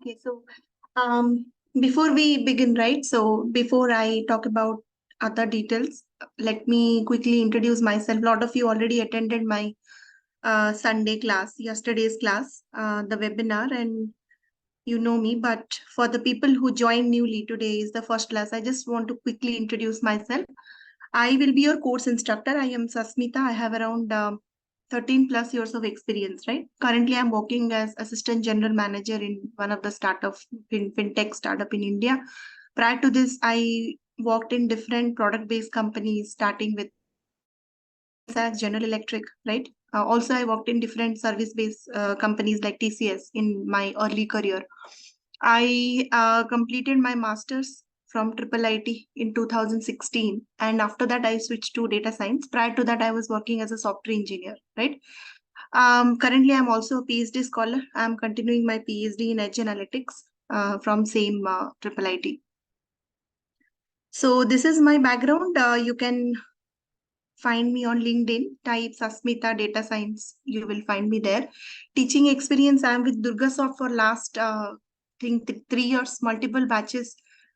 Okay, so before we begin, right? So before I talk about other details, let me quickly introduce myself. A lot of you already attended my Sunday class, yesterday's class, the webinar, and you know me. But for the people who joined newly, today is the first class. I just want to quickly introduce myself. I will be your course instructor. I am Sasmitha. I have around 13 plus years of experience, right? Currently, I'm working as assistant general manager in one of the startup fintech startup in India. Prior to this, I worked in different product-based companies, starting with as General Electric, right? Also, I worked in different service-based companies like TCS in my early career. I completed my master's from Triple IT in 2016, and after that, I switched to data science. Prior to that, I was working as a software engineer, right? Currently, I'm also a PhD scholar. I'm continuing my PhD in Edge Analytics from same Triple IT. So this is my background. You can find me on LinkedIn, type Sasmitha Data Science. You will find me there. Teaching experience, I'm with DURGASOFT for last, I think 3 years, multiple batches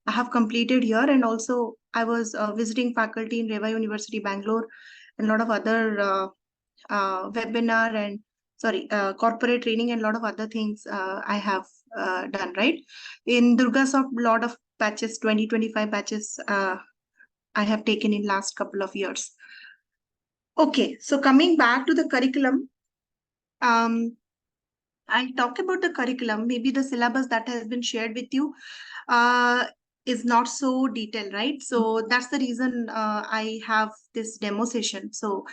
I have completed here. And also I was visiting faculty in Reva University, Bangalore, and a lot of other webinar and corporate training and a lot of other things I have done, right? In DURGASOFT, a lot of batches, 20-25 batches I have taken in last couple of years. Okay, so coming back to the curriculum, I'll talk about the curriculum. Maybe the syllabus that has been shared with you is not so detailed, right? So that's the reason I have this demo session. So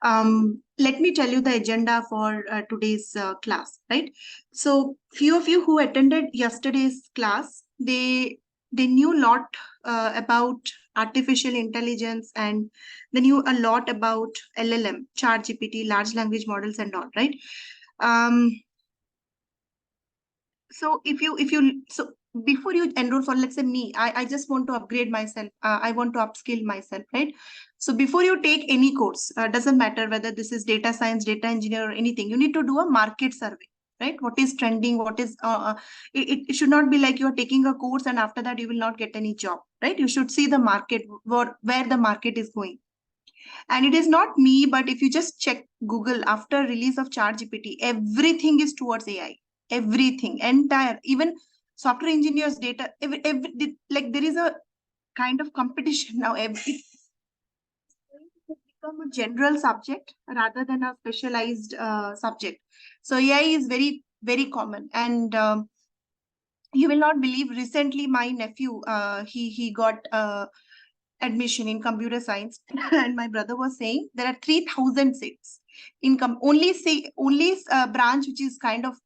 let me tell you the agenda for today's class, right? So few of you who attended yesterday's class, they knew a lot about artificial intelligence, and they knew a lot about LLM, ChatGPT, large language models and all, right? So so before you enroll for, let's say me, I just want to upgrade myself. I want to upskill myself, right? So before you take any course, doesn't matter whether this is data science, data engineer or anything, you need to do a market survey, right? What is trending? What is, it should not be like you're taking a course and after that you will not get any job, right? You should see the market, where the market is going. And it is not me, but if you just check Google after release of ChatGPT, everything is towards AI. Everything, entire, even software engineers data, like there is a kind of competition now. Every become a general subject rather than a specialized subject. So AI is very, very common. And you will not believe, recently my nephew, he got admission in computer science and my brother was saying there are 3,000 seats in only branch which is kind of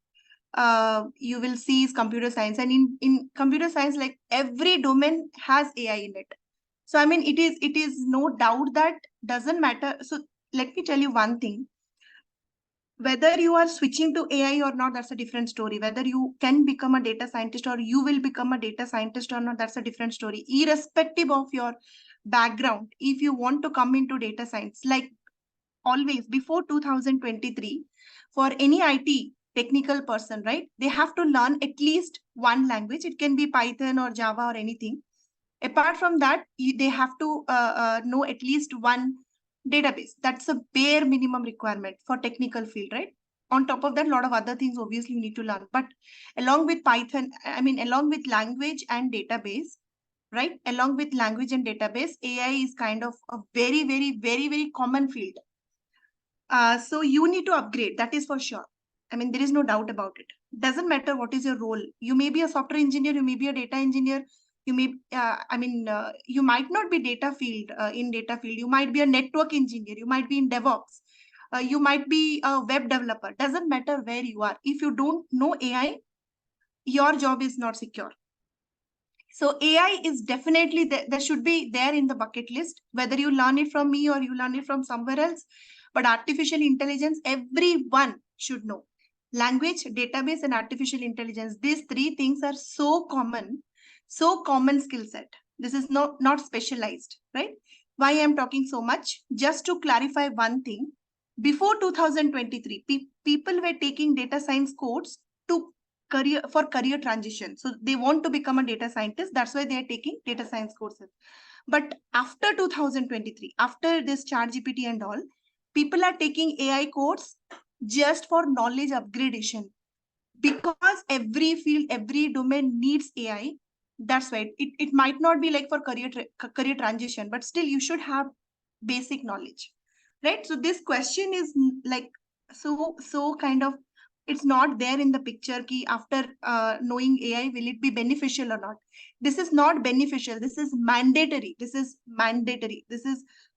you will see is computer science, and in computer science, like every domain has AI in it. So I mean, it is no doubt that doesn't matter. So let me tell you one thing, whether you are switching to AI or not, that's a different story. Whether you can become a data scientist or you will become a data scientist or not, that's a different story. Irrespective of your background, if you want to come into data science, like always before 2023, for any IT technical person, right, they have to learn at least one language. It can be Python or Java or anything. Apart from that, they have to know at least one database. That's a bare minimum requirement for technical field, right? On top of that, a lot of other things obviously you need to learn. But along with Python, I mean, along with language and database, right? Along with language and database, AI is kind of a very, very, very, very common field. So you need to upgrade, that is for sure. I mean, there is no doubt about it. Doesn't matter what is your role. You may be a software engineer, you may be a data engineer, you may, you might not be data field, in data field. You might be a network engineer, you might be in DevOps, you might be a web developer. Doesn't matter where you are. If you don't know AI, your job is not secure. So AI is definitely there should be there in the bucket list, whether you learn it from me or you learn it from somewhere else. But artificial intelligence, everyone should know. Language, database, and artificial intelligence, these three things are so common skill set. This is not specialized, right? Why I'm talking so much? Just to clarify one thing, before 2023, people were taking data science course to career transition. So they want to become a data scientist. That's why they are taking data science courses. But after 2023, after this ChatGPT and all, people are taking AI course just for knowledge upgradation, because every field, every domain needs AI. That's why it might not be like for career transition, but still you should have basic knowledge, right? So this question is like so kind of, it's not there in the picture ki after knowing AI will it be beneficial or not. This is not beneficial, this is mandatory. This is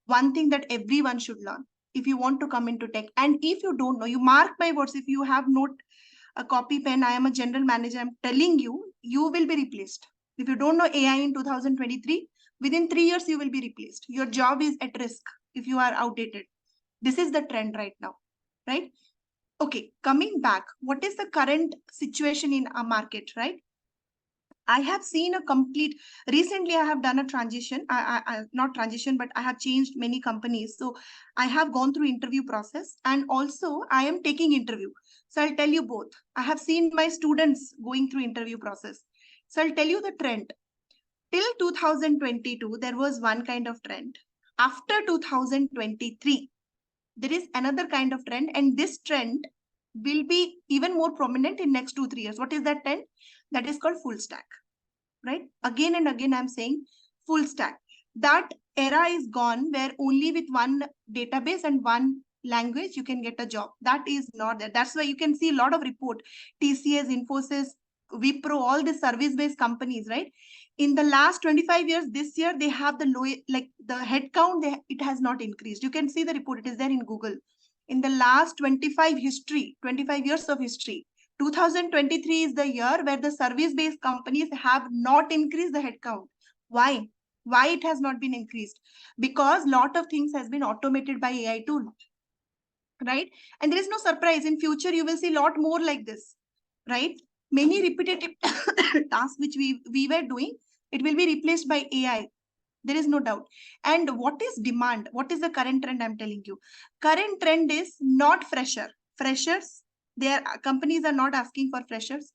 one thing that everyone should learn if you want to come into tech. And if you don't know, you mark my words, if you have not a copy pen, I am a general manager, I'm telling you, you will be replaced. If you don't know AI in 2023, within 3 years, you will be replaced. Your job is at risk if you are outdated. This is the trend right now, right? Okay, coming back, what is the current situation in our market, right? I have seen a complete, recently I have done a transition, not transition, but I have changed many companies. So I have gone through interview process, and also I am taking interview. So I'll tell you both. I have seen my students going through interview process. So I'll tell you the trend. Till 2022, there was one kind of trend. After 2023, there is another kind of trend, and this trend will be even more prominent in next 2-3 years. What is that trend? That is called full stack, right? Again and again, I'm saying full stack. That era is gone where only with one database and one language you can get a job. That is not there. That's why you can see a lot of report, TCS, Infosys, Wipro, all the service-based companies, right? In the last 25 years, this year, they have the low, like the headcount, it has not increased. You can see the report, it is there in Google. In the last 25 years of history, 2023 is the year where the service-based companies have not increased the headcount. Why? Why it has not been increased? Because a lot of things has been automated by AI tool, right? And there is no surprise. In future, you will see a lot more like this, right? Many repetitive tasks which we were doing, it will be replaced by AI. There is no doubt. And what is demand? What is the current trend? I'm telling you. Current trend is not freshers. Their companies are not asking for freshers.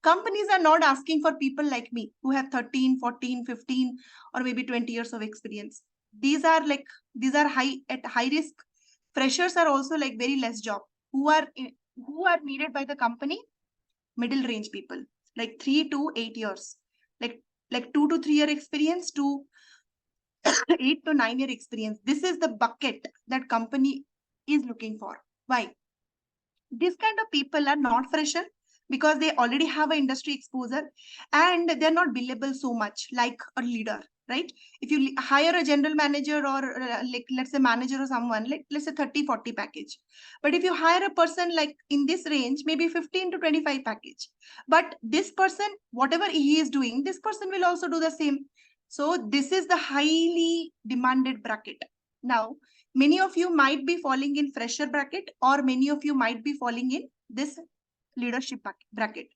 Companies are not asking for people like me who have 13, 14, 15, or maybe 20 years of experience. These are at high risk. Freshers are also like very less job. Who are needed by the company? Middle range people, like 3 to 8 years, like 2 to 3 year experience to 8 to 9 year experience. This is the bucket that company is looking for. Why? This kind of people are not fresher because they already have an industry exposure, and they're not billable so much like a leader, right? If you hire a general manager or like let's say manager or someone, like let's say 30-40 package, but if you hire a person like in this range, maybe 15 to 25 package, but this person, whatever he is doing, this person will also do the same. So this is the highly demanded bracket. Now many of you might be falling in fresher bracket, or many of you might be falling in this leadership bracket.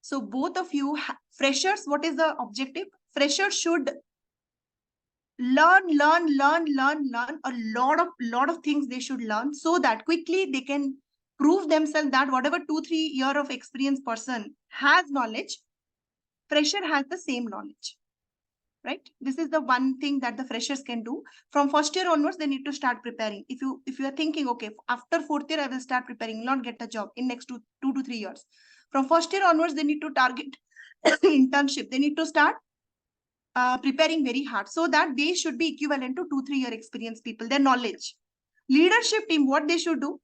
So both of you, freshers, what is the objective? Freshers should learn a lot of things they should learn, so that quickly they can prove themselves that whatever 2-3 year of experience person has knowledge, fresher has the same knowledge. Right? This is the one thing that the freshers can do. From first year onwards, they need to start preparing. If you are thinking, okay, after fourth year, I will start preparing, not get a job in next 2 to 3 years. From first year onwards, they need to target internship. They need to start preparing very hard, so that they should be equivalent to 2-3 year experience people, their knowledge. Leadership team, what they should do?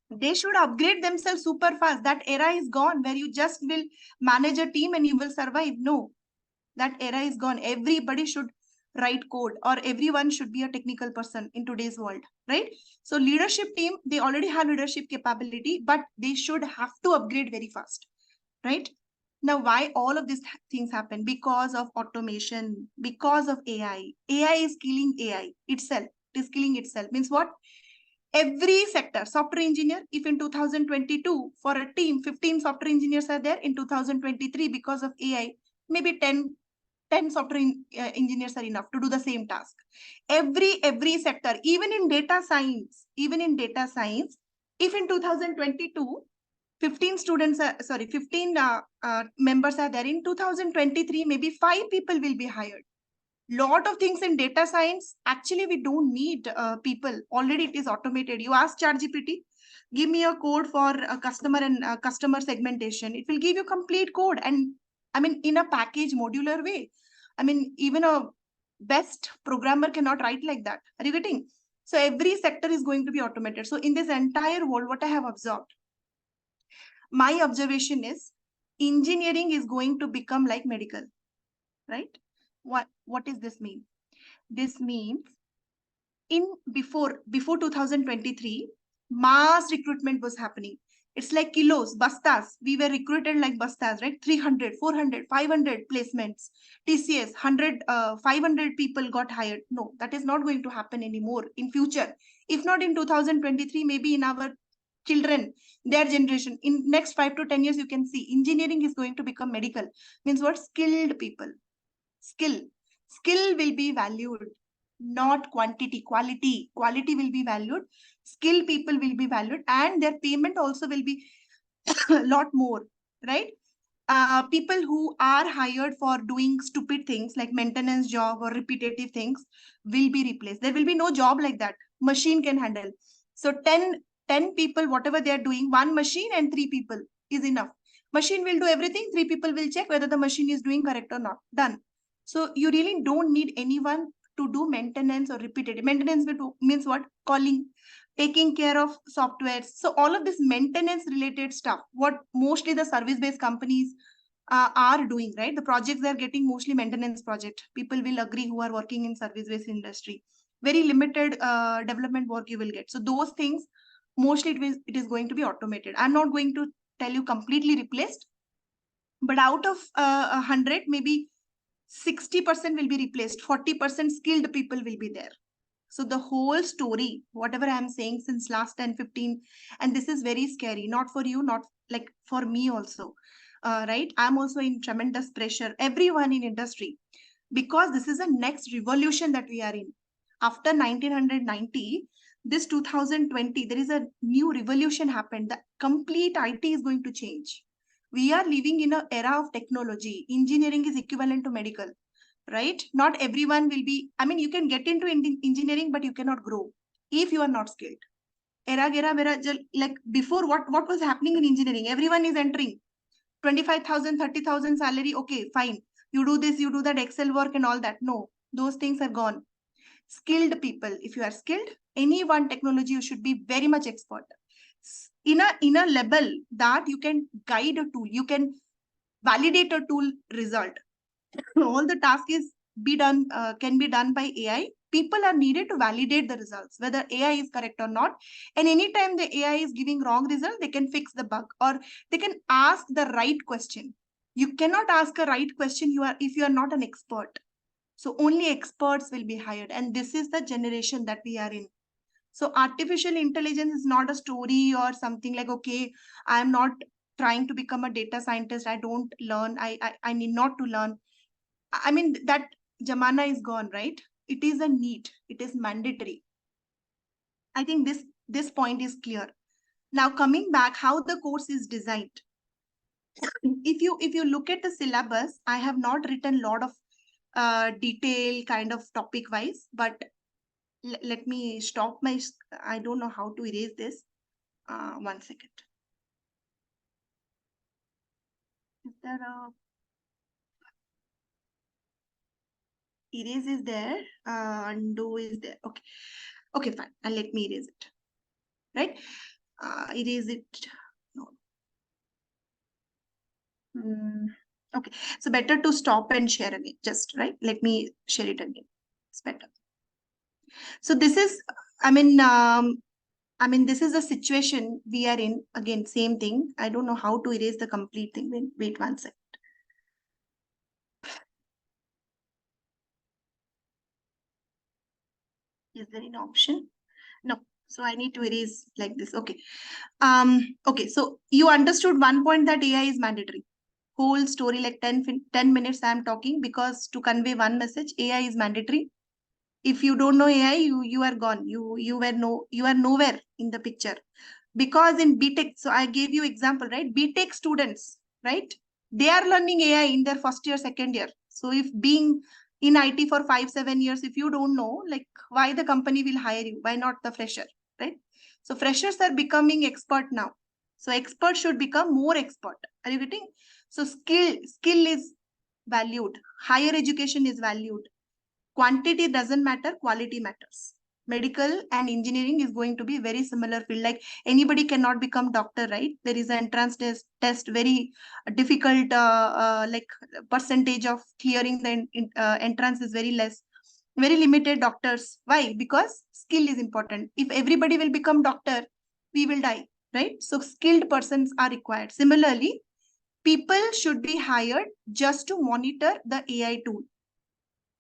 They should upgrade themselves super fast. That era is gone where you just will manage a team and you will survive. No. That era is gone. Everybody should write code, or everyone should be a technical person in today's world, right? So leadership team, they already have leadership capability, but they should have to upgrade very fast, right? Now, why all of these things happen? Because of automation, because of AI. AI is killing AI itself. It is killing itself. Means what? Every sector, software engineer, if in 2022, for a team, 15 software engineers are there, in 2023, because of AI, maybe 10 software engineers are enough to do the same task. Every sector, even in data science, if in 2022, 15 students are, sorry, 15 members are there. In 2023, maybe 5 people will be hired. Lot of things in data science, actually we don't need people. Already it is automated. You ask ChatGPT, give me a code for a customer and customer segmentation. It will give you complete code. And I mean, in a package modular way. I mean, even a best programmer cannot write like that. Are you getting? So every sector is going to be automated. So in this entire world, what I have observed, my observation is engineering is going to become like medical, right? What does this mean? This means in before 2023, mass recruitment was happening. It's like kilos, bastas. We were recruited like bastas, right? 300, 400, 500 placements. TCS, 100, 500 people got hired. No, that is not going to happen anymore in future. If not in 2023, maybe in our children, their generation, in next 5 to 10 years, you can see engineering is going to become medical. Means what? Skilled people. Skill will be valued, not quantity. Quality will be valued. Skilled people will be valued, and their payment also will be a lot more, right? People who are hired for doing stupid things like maintenance job or repetitive things will be replaced. There will be no job like that. Machine can handle. So 10 people, whatever they are doing, one machine and 3 people is enough. Machine will do everything. 3 people will check whether the machine is doing correct or not. Done. So you really don't need anyone to do maintenance or repetitive. Maintenance means what? Calling, taking care of softwares. So all of this maintenance related stuff, what mostly the service-based companies are doing, right? The projects they are getting mostly maintenance project. People will agree who are working in service-based industry. Very limited development work you will get. So those things, mostly it is going to be automated. I'm not going to tell you completely replaced, but out of 100, maybe 60% will be replaced. 40% skilled people will be there. So the whole story, whatever I'm saying since last 10, 15, and this is very scary, not for you, not like for me also, right? I'm also in tremendous pressure, everyone in industry, because this is the next revolution that we are in. After 1990, this 2020, there is a new revolution happened. The complete IT is going to change. We are living in an era of technology. Engineering is equivalent to medical, right? Not everyone will be, I mean, you can get into engineering, but you cannot grow if you are not skilled. Like before, what was happening in engineering? Everyone is entering 25,000, 30,000 salary. Okay, fine. You do this, you do that Excel work and all that. No, those things are gone. Skilled people, if you are skilled, any one technology, you should be very much expert. In a level that you can guide a tool, you can validate a tool result. All the task is can be done by AI. People are needed to validate the results, whether AI is correct or not. And anytime the AI is giving wrong result, they can fix the bug, or they can ask the right question. You cannot ask a right question if you are not an expert. So only experts will be hired. And this is the generation that we are in. So artificial intelligence is not a story or something like, okay, I am not trying to become a data scientist. I don't learn. I need not to learn. I mean, that jamana is gone, right? It is a need. It is mandatory. I think this point is clear. Now, coming back, how the course is designed. If you look at the syllabus, I have not written a lot of detail kind of topic wise, but let me stop my, I don't know how to erase this. 1 second. Is there a erase is there? Undo is there. Okay. Okay, fine. And let me erase it. Right? Erase it. No. Okay. So better to stop and share again. Just right. Let me share it again. It's better. So this is, I mean, this is a situation we are in. Again, same thing. I don't know how to erase the complete thing. Wait 1 second. Is there an option? No. So I need to erase like this. Okay. Okay. So you understood one point, that AI is mandatory. Whole story, like 10 minutes I am talking, because to convey one message, AI is mandatory. If you don't know AI, you are gone. You are nowhere in the picture. Because in BTech, so I gave you example, right? BTech students, right? They are learning AI in their first year, second year. So if being in IT for 5-7 years, if you don't know, like why the company will hire you? Why not the fresher, right? So freshers are becoming expert now. So expert should become more expert. Are you getting? So skill is valued. Higher education is valued. Quantity doesn't matter, quality matters. Medical and engineering is going to be very similar field. Like anybody cannot become doctor, right? There is an entrance test very difficult, like percentage of clearing the entrance is very less, very limited doctors. Why? Because skill is important. If everybody will become doctor, we will die, right? So skilled persons are required. Similarly, people should be hired just to monitor the AI tool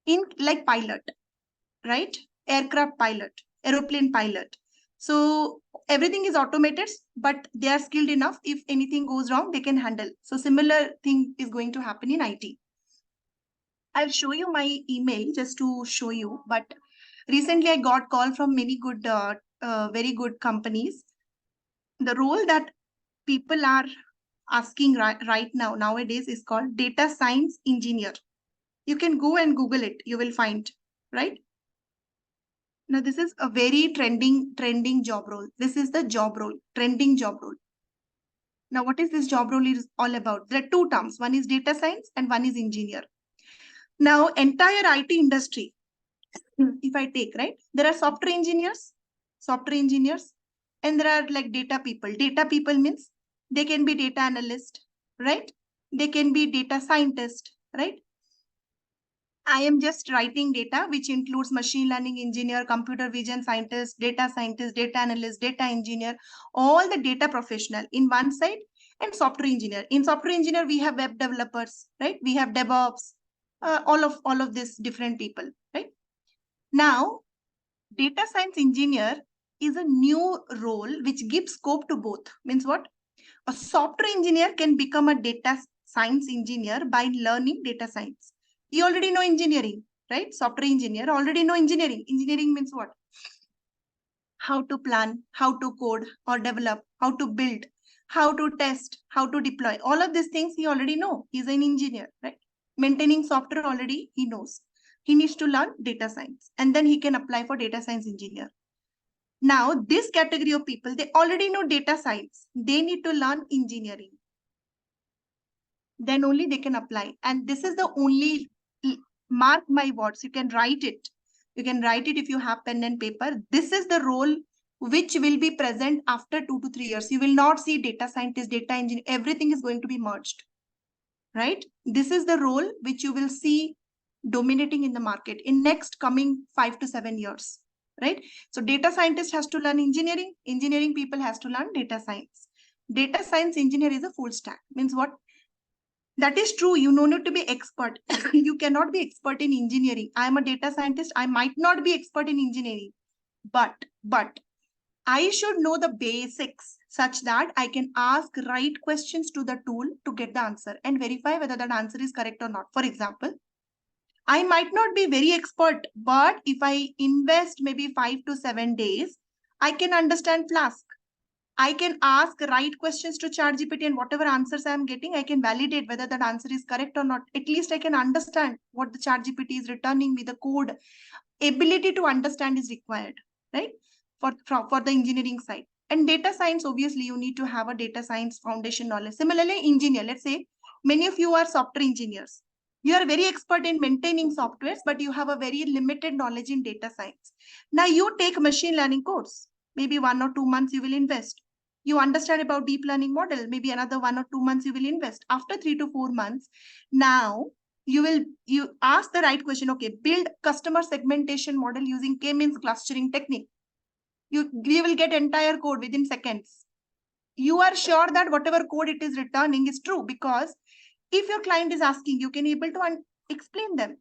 in like pilot, right? Aircraft pilot, aeroplane pilot. So everything is automated, but they are skilled enough. If anything goes wrong, they can handle. So similar thing is going to happen in IT. I'll show you my email just to show you. But recently I got call from many good, very good companies. The role that people are asking right now, nowadays is called data science engineer. You can go and Google it. You will find, right? Now, this is a very trending job role. This is the job role, trending job role. Now, what is this job role is all about? There are two terms. One is data science and one is engineer. Now, entire IT industry, if I take, right, there are software engineers, and there are like data people. Data people means they can be data analyst, right? They can be data scientist, right? I am just writing data, which includes machine learning engineer, computer vision scientist, data analyst, data engineer, all the data professional in one side, and software engineer. In software engineer, we have web developers, right? We have DevOps, all of these different people, right? Now, data science engineer is a new role which gives scope to both. Means what? A software engineer can become a data science engineer by learning data science. You already know engineering, right? Software engineer already know engineering. Engineering means what? How to plan, how to code or develop, how to build, how to test, how to deploy. All of these things he already know. He's an engineer, right? Maintaining software already he knows. He needs to learn data science and then he can apply for data science engineer. Now, this category of people, they already know data science. They need to learn engineering. Then only they can apply. And this is the only, mark my words, you can write it. You can write it if you have pen and paper. This is the role which will be present after 2 to 3 years. You will not see data scientist, data engineer, everything is going to be merged, right? This is the role which you will see dominating in the market in next coming 5 to 7 years, right? So data scientist has to learn engineering. Engineering people has to learn data science. Data science engineer is a full stack. Means what? That is true. You no need to be expert. You cannot be expert in engineering. I am a data scientist. I might not be expert in engineering, but I should know the basics such that I can ask right questions to the tool to get the answer and verify whether that answer is correct or not. For example, I might not be very expert, but if I invest maybe 5 to 7 days, I can understand Flask. I can ask right questions to ChatGPT, and whatever answers I am getting, I can validate whether that answer is correct or not. At least I can understand what the ChatGPT is returning me, the code. Ability to understand is required, right? For the engineering side. And data science, obviously, you need to have a data science foundation knowledge. Similarly, engineer, let's say many of you are software engineers. You are very expert in maintaining softwares, but you have a very limited knowledge in data science. Now you take machine learning course. Maybe 1 or 2 months you will invest. You understand about deep learning model. Maybe another 1 or 2 months you will invest. After 3 to 4 months, now you ask the right question. Okay, build customer segmentation model using K-means clustering technique. You will get entire code within seconds. You are sure that whatever code it is returning is true, because if your client is asking, you can able to explain them.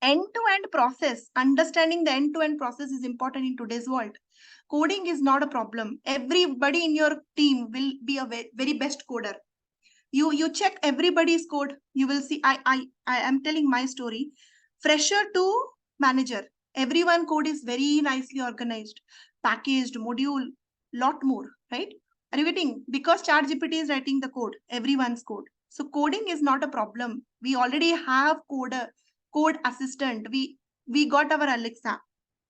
End-to-end process, understanding the end-to-end process is important in today's world. Coding is not a problem. Everybody in your team will be a very best coder. You check everybody's code. You will see. I am telling my story. Fresher to manager. Everyone code is very nicely organized, packaged, module, lot more, right? Are you getting? Because ChatGPT is writing the code, everyone's code. So coding is not a problem. We already have code assistant. We got our Alexa.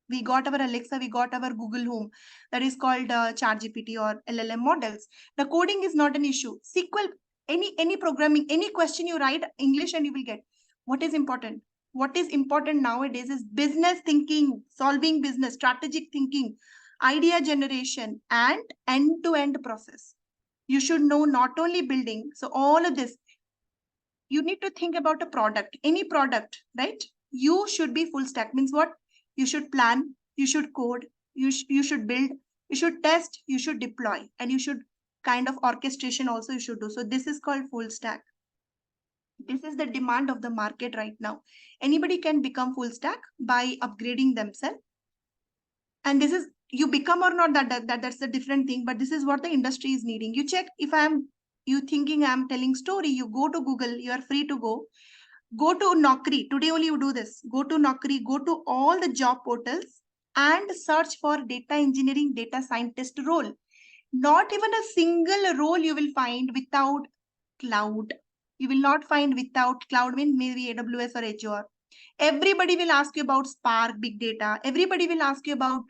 We got our Google Home that is called ChatGPT or LLM models. The coding is not an issue. SQL, any programming, any question you write English and you will get. What is important? What is important nowadays is business thinking, solving business, strategic thinking, idea generation, and end-to-end process. You should know not only building. So all of this, you need to think about a product, any product, right? You should be full stack. Means what? You should plan, you should code, you should build, you should test, you should deploy, and you should kind of orchestration also you should do. So this is called full stack. This is the demand of the market right now. Anybody can become full stack by upgrading themselves. And this is, you become or not, that's a different thing, but this is what the industry is needing. You check, if you thinking I'm telling story, you go to Google, you are free to go to Naukri. Today only you do this. Go to Naukri, go to all the job portals and search for data engineering, data scientist role. Not even a single role you will find without cloud. You will not find without cloud, mean maybe AWS or Azure. Everybody will ask you about Spark, big data. Everybody will ask you about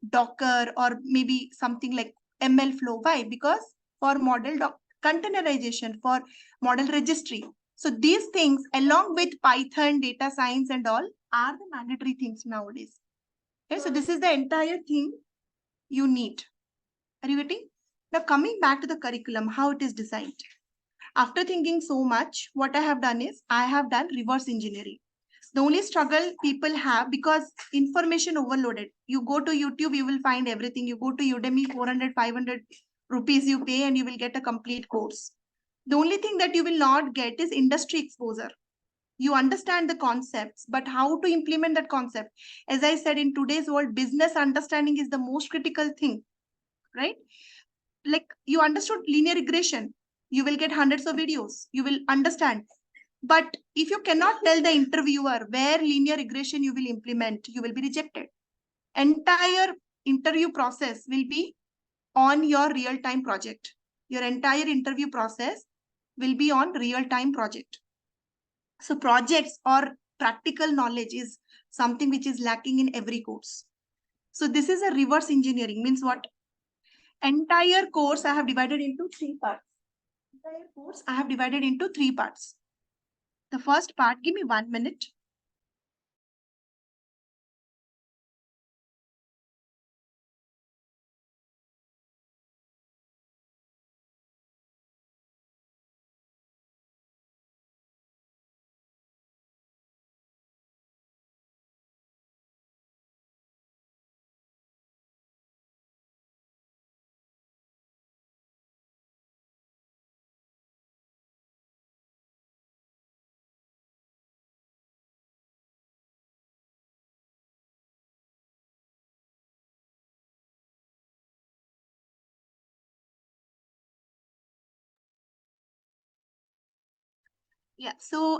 Docker or maybe something like ML flow. Why? Because for model containerization, for model registry. So these things along with Python, data science and all are the mandatory things nowadays. Okay, so this is the entire thing you need. Are you getting? Now coming back to the curriculum, how it is designed. After thinking so much, what I have done is I have done reverse engineering. The only struggle people have, because information overloaded. You go to YouTube, you will find everything. You go to Udemy, 400, 500 rupees you pay and you will get a complete course. The only thing that you will not get is industry exposure. You understand the concepts, but how to implement that concept? As I said, in today's world, business understanding is the most critical thing, right? Like you understood linear regression, you will get hundreds of videos, you will understand. But if you cannot tell the interviewer where linear regression you will implement, you will be rejected. Entire interview process will be on your real-time project. Your entire interview process will be on real-time project. So projects or practical knowledge is something which is lacking in every course. So this is a reverse engineering. Means what? Entire course I have divided into 3 parts. Entire course I have divided into 3 parts. The first part, give me 1 minute. Yeah. So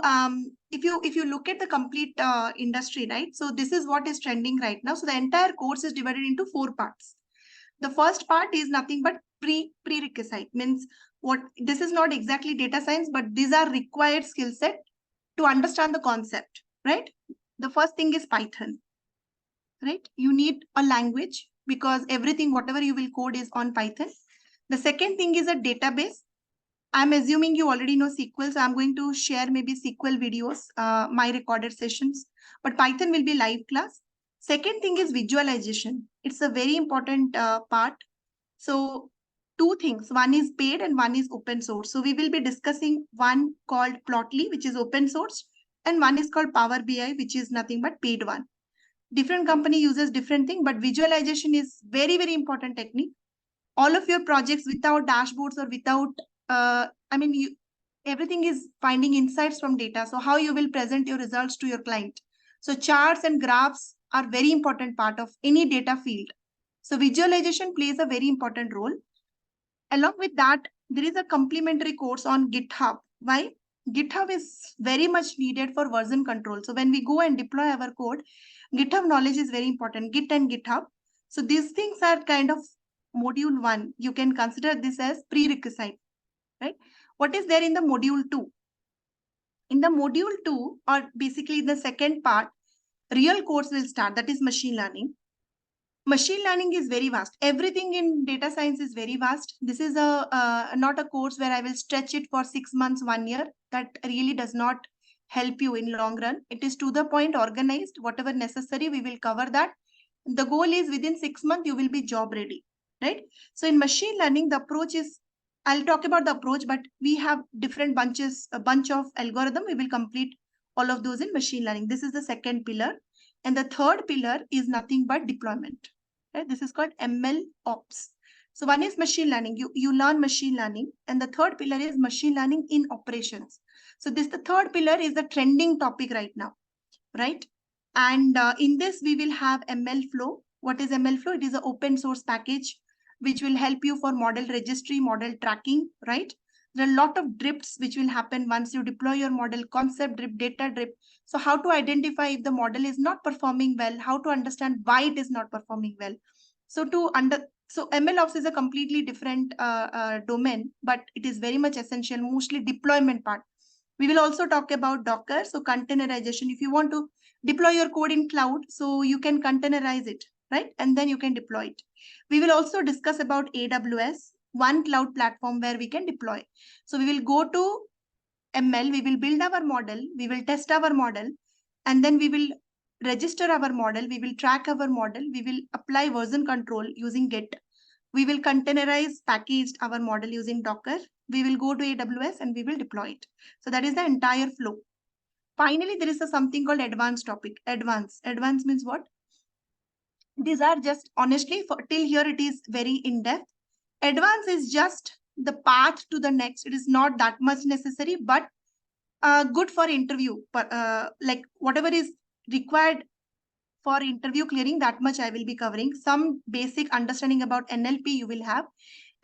if you look at the complete industry, right? So this is what is trending right now. So the entire course is divided into 4 parts. The first part is nothing but prerequisite. Means what? This is not exactly data science, but these are required skill set to understand the concept, right? The first thing is Python, right? You need a language because everything, whatever you will code is on Python. The second thing is a database. I'm assuming you already know SQL, so I'm going to share maybe SQL videos, my recorded sessions, but Python will be live class. Second thing is visualization. It's a very important part. So 2 things, one is paid and one is open source. So we will be discussing one called Plotly, which is open source, and one is called Power BI, which is nothing but paid one. Different company uses different thing, but visualization is very, very important technique. All of your projects without dashboards or without, everything is finding insights from data. So how you will present your results to your client. So charts and graphs are very important part of any data field. So visualization plays a very important role. Along with that, there is a complementary course on GitHub. Why? GitHub is very much needed for version control. So when we go and deploy our code, GitHub knowledge is very important, Git and GitHub. So these things are kind of module 1, you can consider this as prerequisite, right? What is there in the module 2? In the module 2, or basically the second part, real course will start, that is machine learning. Machine learning is very vast. Everything in data science is very vast. This is not a course where I will stretch it for 6 months, 1 year. That really does not help you in long run. It is to the point, organized, whatever necessary, we will cover that. The goal is within 6 months, you will be job ready, right? So in machine learning, the approach is, I'll talk about the approach, but we have different bunches, a bunch of algorithm. We will complete all of those in machine learning. This is the second pillar. And the third pillar is nothing but deployment. Right? This is called MLOps. So one is machine learning. You learn machine learning. And the third pillar is machine learning in operations. So the third pillar is the trending topic right now, right? And in this, we will have ML Flow. What is ML Flow? It is an open source package which will help you for model registry, model tracking, right? There are a lot of drifts which will happen once you deploy your model, concept drift, data drift. So how to identify if the model is not performing well, how to understand why it is not performing well. So MLOps is a completely different domain, but it is very much essential, mostly deployment part. We will also talk about Docker, so containerization. If you want to deploy your code in cloud, so you can containerize it, right? And then you can deploy it. We will also discuss about AWS, one cloud platform where we can deploy. So we will go to ML, we will build our model, we will test our model, and then we will register our model, we will track our model, we will apply version control using Git. We will containerize, packaged our model using Docker. We will go to AWS and we will deploy it. So that is the entire flow. Finally, there is something called advanced topic. Advanced means what? These are just, honestly, till here it is very in-depth. Advanced is just the path to the next. It is not that much necessary, but good for interview. But like whatever is required for interview clearing, that much I will be covering. Some basic understanding about NLP you will have,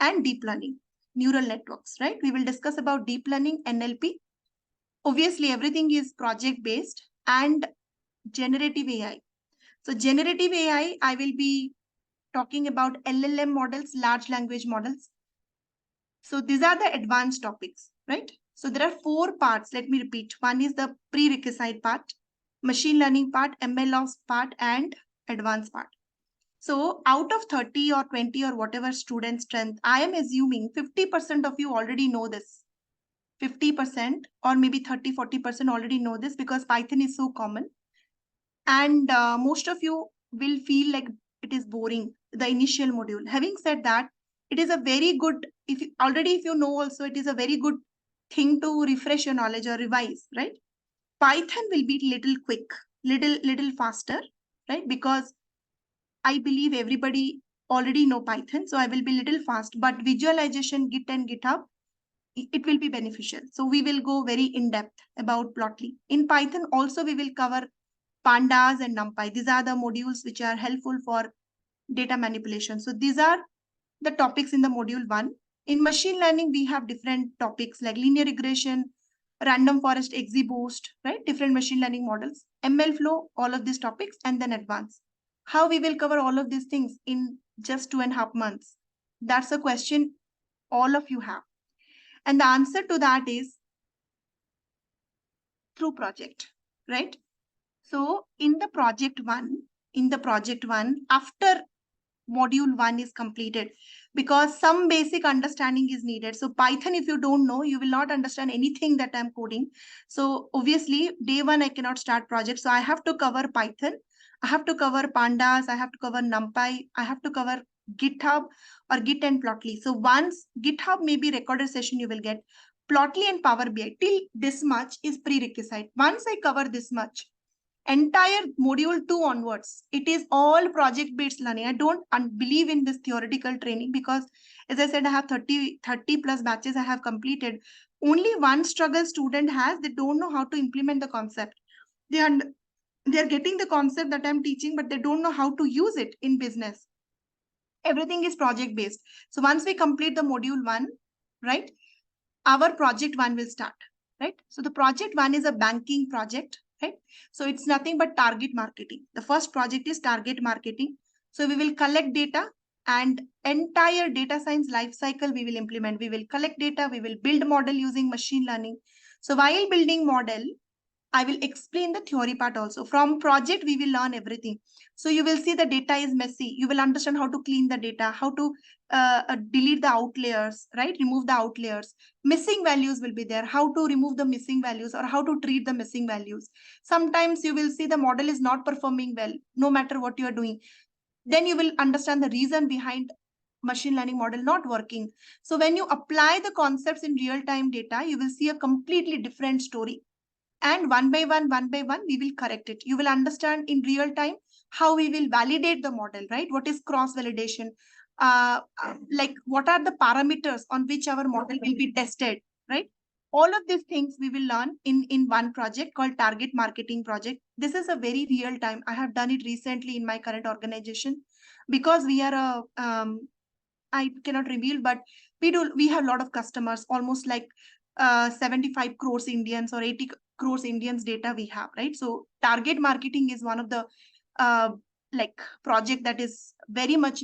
and deep learning, neural networks, right? We will discuss about deep learning, NLP. Obviously, everything is project-based, and generative AI. So generative AI, I will be talking about LLM models, large language models. So these are the advanced topics, right? So there are 4 parts. Let me repeat. One is the prerequisite part, machine learning part, MLOps part, and advanced part. So out of 30 or 20 or whatever student strength, I am assuming 50% of you already know this. 50% or maybe 30-40% already know this, because Python is so common. And most of you will feel like it is boring, the initial module. Having said that, it is a very good, if you know also, it is a very good thing to refresh your knowledge or revise, right? Python will be little quick, little faster, right? Because I believe everybody already know Python, so I will be little fast, but visualization, Git and GitHub, it will be beneficial. So we will go very in depth about Plotly. In Python also we will cover pandas and NumPy. These are the modules which are helpful for data manipulation. So these are the topics in the module 1. In machine learning, we have different topics like linear regression, random forest, XGBoost, right? Different machine learning models, ML flow, all of these topics, and then advanced. How we will cover all of these things in just 2.5 months? That's a question all of you have. And the answer to that is through project, right? So in the project one, after module 1 is completed, because some basic understanding is needed. So Python, if you don't know, you will not understand anything that I'm coding. So obviously day 1, I cannot start project. So I have to cover Python. I have to cover pandas. I have to cover NumPy. I have to cover GitHub or Git and Plotly. So once GitHub maybe recorded session you will get, Plotly and Power BI, till this much is prerequisite. Once I cover this much, entire module 2 onwards, it is all project-based learning. I don't believe in this theoretical training, because as I said, I have 30 plus batches I have completed. Only one struggle student has, they don't know how to implement the concept. They are getting the concept that I'm teaching, but they don't know how to use it in business. Everything is project-based. So once we complete the module 1, right, our project 1 will start, right? So the project 1 is a banking project, right? So it's nothing but target marketing. The first project is target marketing. So we will collect data, and entire data science life cycle we will implement. We will collect data, we will build model using machine learning. So while building model, I will explain the theory part also. From project, we will learn everything. So you will see the data is messy. You will understand how to clean the data, how to delete the outliers, right? Remove the outliers. Missing values will be there. How to remove the missing values or how to treat the missing values. Sometimes you will see the model is not performing well, no matter what you are doing. Then you will understand the reason behind machine learning model not working. So when you apply the concepts in real-time data, you will see a completely different story. And one by one, we will correct it. You will understand in real time how we will validate the model, right? What is cross-validation? Like what are the parameters on which our model will be tested, right? All of these things we will learn in one project called target marketing project. This is a very real time. I have done it recently in my current organization because we are I cannot reveal, but we have a lot of customers, almost like 75 crores Indians or 80 crores Indians data we have, right? So target marketing is one of the like project that is very much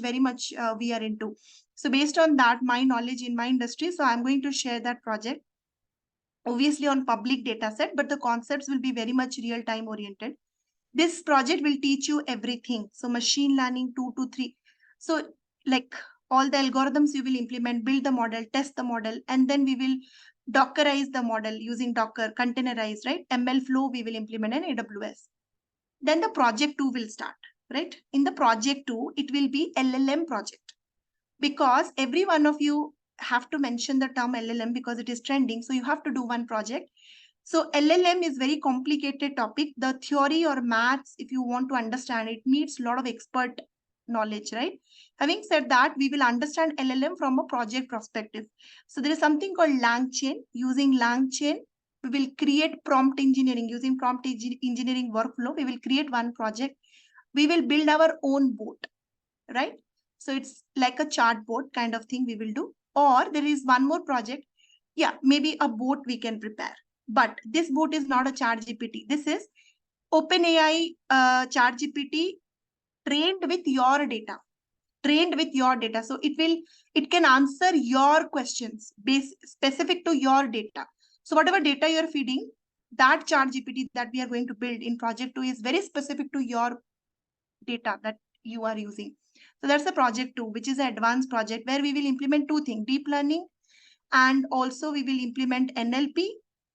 we are into. So based on that, my knowledge in my industry, so I'm going to share that project, obviously on public data set, but the concepts will be very much real time oriented. This project will teach you everything. So machine learning 2 to 3. So like all the algorithms you will implement, build the model, test the model, and then we will Dockerize the model using Docker, containerize, right? ML flow we will implement in AWS. Then the project 2 will start, right? In the project 2, it will be LLM project, because every one of you have to mention the term LLM because it is trending. So you have to do one project. So LLM is very complicated topic. The theory or maths, if you want to understand it, needs a lot of expert knowledge, right? Having said that, we will understand LLM from a project perspective. So there is something called LangChain. Using LangChain, we will create prompt engineering. Using prompt engineering workflow, we will create one project. We will build our own bot, right? So it's like a chat bot kind of thing we will do. Or there is one more project. Yeah, maybe a bot we can prepare. But this bot is not a chat GPT. This is OpenAI chat GPT trained with your data. Trained with your data. So it can answer your questions specific to your data. So whatever data you're feeding, that chat GPT that we are going to build in project 2 is very specific to your data that you are using. So that's the project 2, which is an advanced project where we will implement 2 things, deep learning, and also we will implement NLP,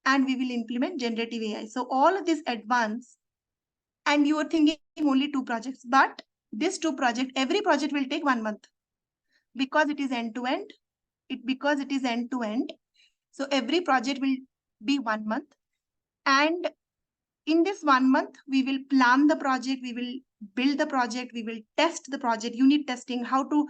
and we will implement generative AI. So all of this advanced, and you are thinking only 2 projects, but this 2 project, every project will take 1 month because it is end-to-end. Because it is end-to-end. So every project will be 1 month. And in this 1 month, we will plan the project, we will build the project, we will test the project, unit testing, how to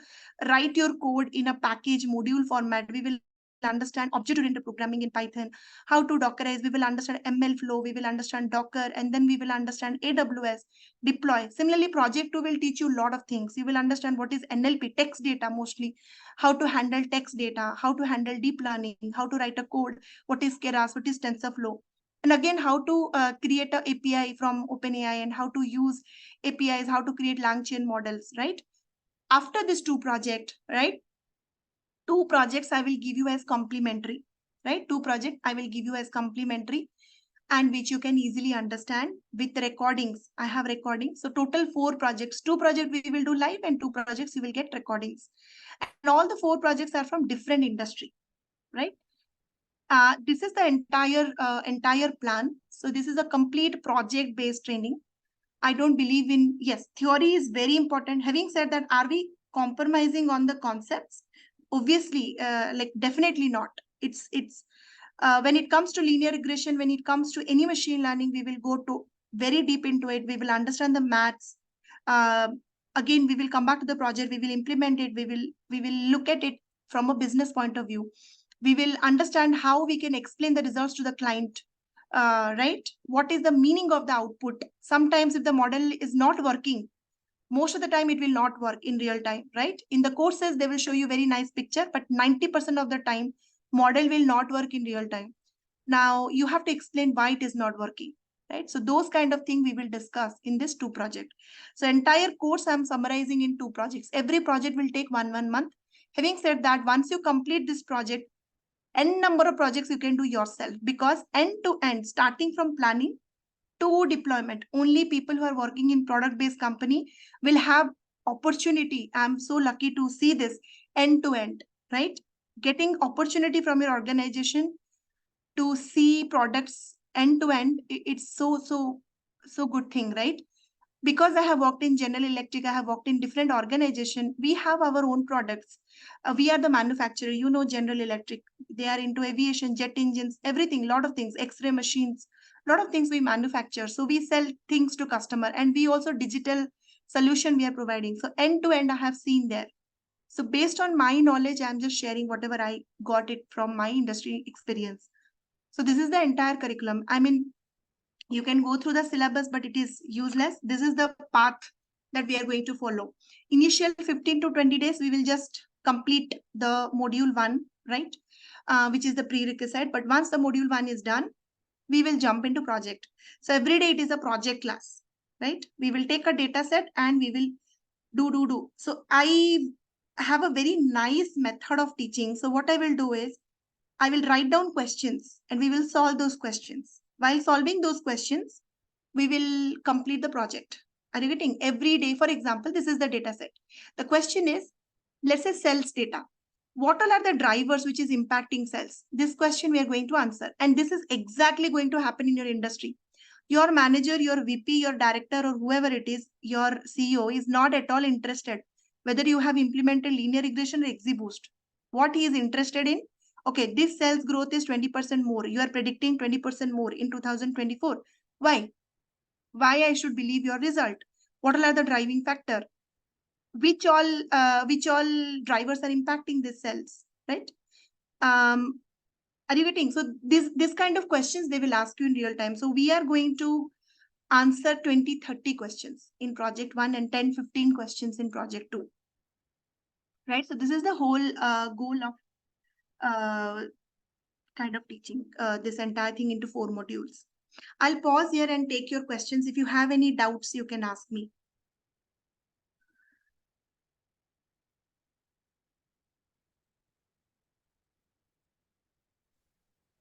write your code in a package module format. We will understand object-oriented programming in Python, how to Dockerize, we will understand ML flow, we will understand Docker, and then we will understand AWS, deploy. Similarly, project 2 will teach you a lot of things. You will understand what is NLP, text data mostly, how to handle text data, how to handle deep learning, how to write a code, what is Keras, what is TensorFlow. And again, how to create an API from OpenAI and how to use APIs, how to create LangChain models, right? After this 2 project, right? 2 projects I will give you as complimentary, right? 2 projects I will give you as complimentary, and which you can easily understand with recordings. I have recordings. So total 4 projects. 2 projects we will do live and 2 projects you will get recordings. And all the 4 projects are from different industry, right? This is the entire plan. So this is a complete project-based training. I don't believe in, yes, theory is very important. Having said that, are we compromising on the concepts? Obviously, like definitely not. It's when it comes to linear regression, when it comes to any machine learning, we will go to very deep into it. We will understand the maths. Again, we will come back to the project. We will implement it. We will look at it from a business point of view. We will understand how we can explain the results to the client, right? What is the meaning of the output? Sometimes if the model is not working, most of the time it will not work in real time, right? In the courses, they will show you very nice picture, but 90% of the time, model will not work in real time. Now, you have to explain why it is not working. right? So those kind of things we will discuss in this 2 project. So entire course I'm summarizing in 2 projects. Every project will take one month. Having said that, once you complete this project, n number of projects you can do yourself, because end to end, starting from planning to deployment, only people who are working in product based company will have opportunity. I'm so lucky to see this end to end, right? Getting opportunity from your organization to see products end to end, it's so good thing, right? Because I have worked in General Electric, I have worked in different organization. We have our own products. We are the manufacturer. You know, General Electric, they are into aviation, jet engines, everything, lot of things, X-ray machines, lot of things we manufacture. So we sell things to customer, and we also digital solution we are providing. So end to end, I have seen there. So based on my knowledge, I'm just sharing whatever I got it from my industry experience. So this is the entire curriculum. I mean, you can go through the syllabus, but it is useless. This is the path that we are going to follow. Initial 15 to 20 days, we will just complete the module 1, right? Which is the prerequisite. But once the module 1 is done, we will jump into project. So every day it is a project class, right? We will take a data set and we will do. So I have a very nice method of teaching. So what I will do is, I will write down questions and we will solve those questions. While solving those questions, we will complete the project. Are you getting? Every day, for example, this is the data set. The question is, let's say sales data. What all are the drivers which is impacting sales? This question we are going to answer. And this is exactly going to happen in your industry. Your manager, your VP, your director, or whoever it is, your CEO is not at all interested whether you have implemented linear regression or XGBoost. What he is interested in, okay, this sales growth is 20% more. You are predicting 20% more in 2024. Why? Why I should believe your result? What are the driving factor? Which all drivers are impacting these cells, right? Are you getting? So this kind of questions they will ask you in real time. So we are going to answer 20-30 questions in project 1 and 10-15 questions in project 2, right? So this is the whole goal of kind of teaching this entire thing into 4 modules. I'll pause here and take your questions. If you have any doubts, you can ask me.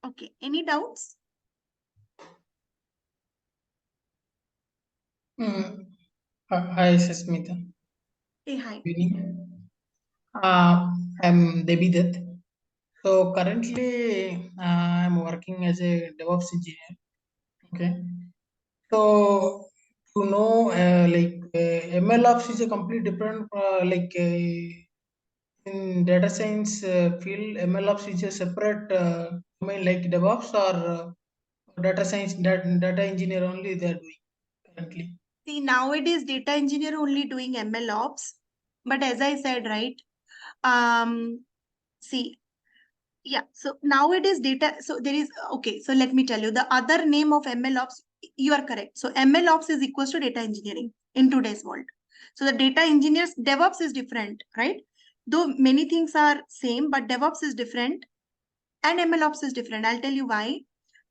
Okay, any doubts? Hi, Sasmitha. Hey, hi. I'm Debidat. So currently, I'm working as a DevOps engineer. Okay. So to know, MLOps is a complete different, in data science field, MLOps is a separate domain like DevOps, or data science, data engineer only they are doing currently. See, nowadays data engineer only doing MLOps, but as I said, right? See, yeah. So nowadays data. So there is okay. So let me tell you the other name of MLOps. You are correct. So MLOps is equals to data engineering in today's world. So the data engineers, DevOps is different, right? Though many things are same, but DevOps is different and MLOps is different. I'll tell you why.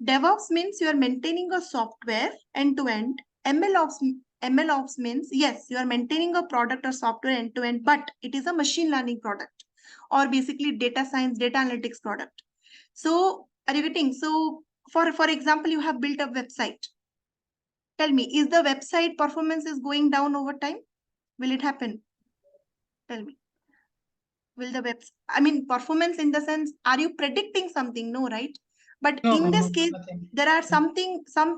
DevOps means you are maintaining a software end to end. MLOps means, yes, you are maintaining a product or software end to end, but it is a machine learning product or basically data science, data analytics product. So are you getting? So for example, you have built a website. Tell me, is the website performance is going down over time? Will it happen? Tell me. Will the web, I mean, performance in the sense, are you predicting something? No, right? But No, in no, this no, case, nothing. there are some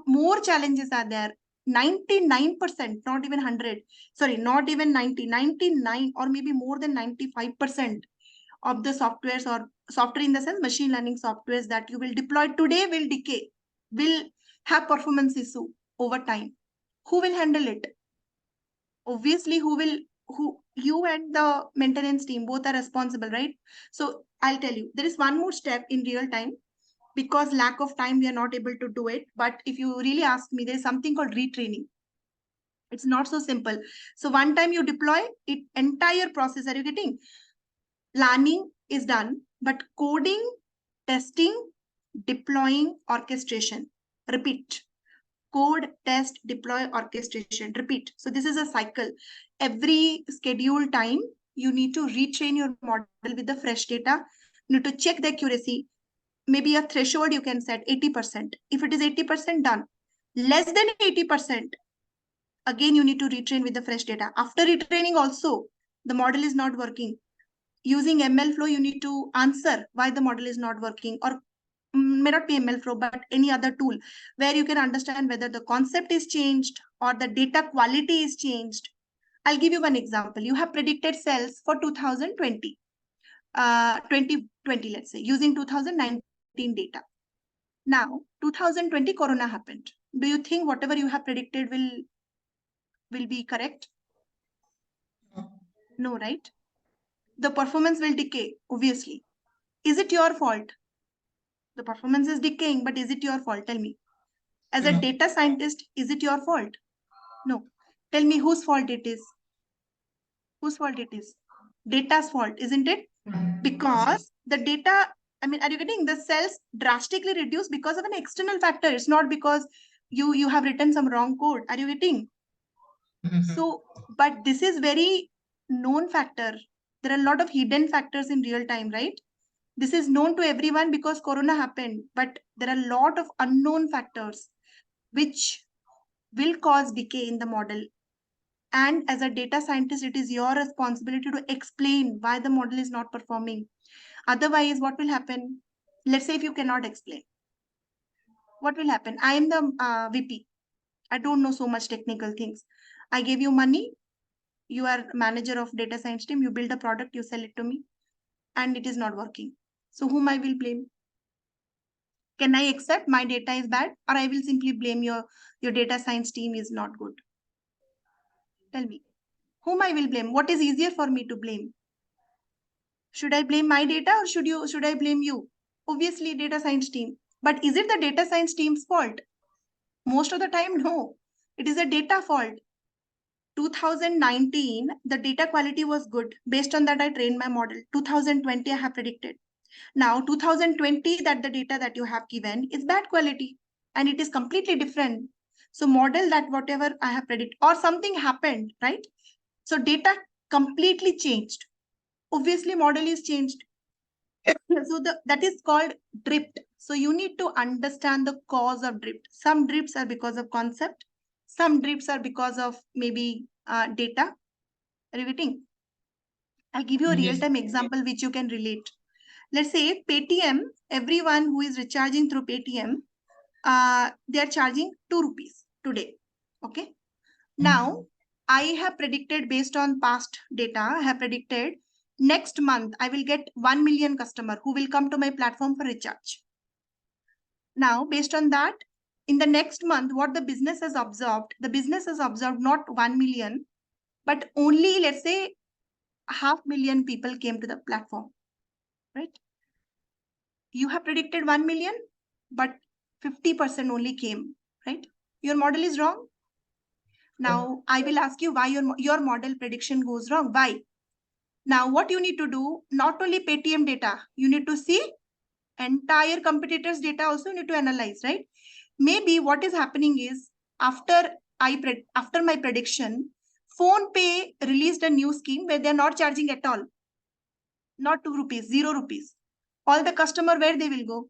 more challenges are there. 99%, not even 100, sorry, not even 90, 99 or maybe more than 95% of the softwares or software in the sense machine learning softwares that you will deploy today will decay, will have performance issue over time. Who will handle it? Obviously, who you and the maintenance team both are responsible, right? So I'll tell you, there is one more step in real time. Because lack of time, we are not able to do it. But if you really ask me, there is something called retraining. It's not so simple. So one time you deploy it, entire process, are you getting? Planning is done, but coding, testing, deploying, orchestration, repeat. code, test, deploy, orchestration, repeat. So this is a cycle. Every scheduled time, you need to retrain your model with the fresh data. You need to check the accuracy. Maybe a threshold you can set 80%. If it is 80% done, less than 80%, again, you need to retrain with the fresh data. After retraining also, the model is not working. Using ML flow, you need to answer why the model is not working, or may not be ML flow, but any other tool where you can understand whether the concept is changed or the data quality is changed. I'll give you one example. You have predicted sales for 2020, 2020, let's say, using 2019 data. Now, 2020 Corona happened. Do you think whatever you have predicted will be correct? No, right? The performance will decay, obviously. Is it your fault? The performance is decaying, but is it your fault? Tell me. As a data scientist, is it your fault? No. Tell me whose fault it is. Whose fault it is? Data's fault, isn't it? Because the data, I mean, are you getting the cells drastically reduced because of an external factor? It's not because you have written some wrong code. Are you getting? So, but this is very known factor. There are a lot of hidden factors in real time, right? This is known to everyone because Corona happened, but there are a lot of unknown factors which will cause decay in the model. And as a data scientist, it is your responsibility to explain why the model is not performing. Otherwise, what will happen? Let's say if you cannot explain, what will happen? I am the VP. I don't know so much technical things. I gave you money. You are manager of data science team. You build a product, you sell it to me, and it is not working. So whom I will blame? Can I accept my data is bad, or I will simply blame your data science team is not good? Tell me, whom I will blame? What is easier for me to blame? Should I blame my data, or should I blame you? Obviously, data science team. But is it the data science team's fault? Most of the time, no. It is a data fault. 2019, the data quality was good. Based on that, I trained my model. 2020, I have predicted. Now, 2020, that the data that you have given is bad quality and it is completely different. So model that whatever I have predicted or something happened, right? So data completely changed. Obviously, model is changed. So that is called drift. So you need to understand the cause of drift. Some drifts are because of concept. Some drifts are because of maybe data. Riveting. I'll give you a real-time example which you can relate. Let's say Paytm, everyone who is recharging through Paytm, they are charging 2 rupees today. Okay. Now, I have predicted based on past data, I have predicted next month I will get 1 million customer who will come to my platform for recharge. Now, based on that, in the next month, what the business has observed, not 1 million, but only, let's say, 500,000 people came to the platform, right? You have predicted 1 million, but 50% only came, right? Your model is wrong. Now, I will ask you why your model prediction goes wrong. Why? Now, what you need to do, not only Paytm data, you need to see entire competitors' data also you need to analyze, right? Maybe what is happening is after my prediction, PhonePe released a new scheme where they're not charging at all. Not 2 rupees, 0 rupees. All the customer, where they will go?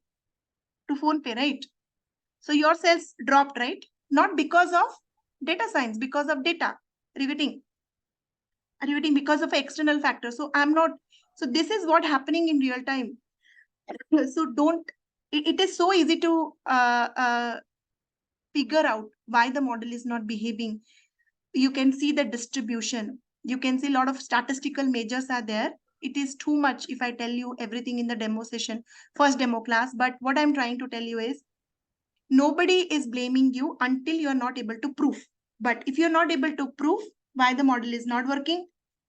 To PhonePe, right? So your sales dropped, right? Not because of data science, because of data. Riveting because of external factors. So this is what happening in real time. So it is so easy to figure out why the model is not behaving. You can see the distribution. You can see a lot of statistical measures are there. It is too much if I tell you everything in the demo session, first demo class. But what I'm trying to tell you is nobody is blaming you until you're not able to prove. But if you're not able to prove why the model is not working,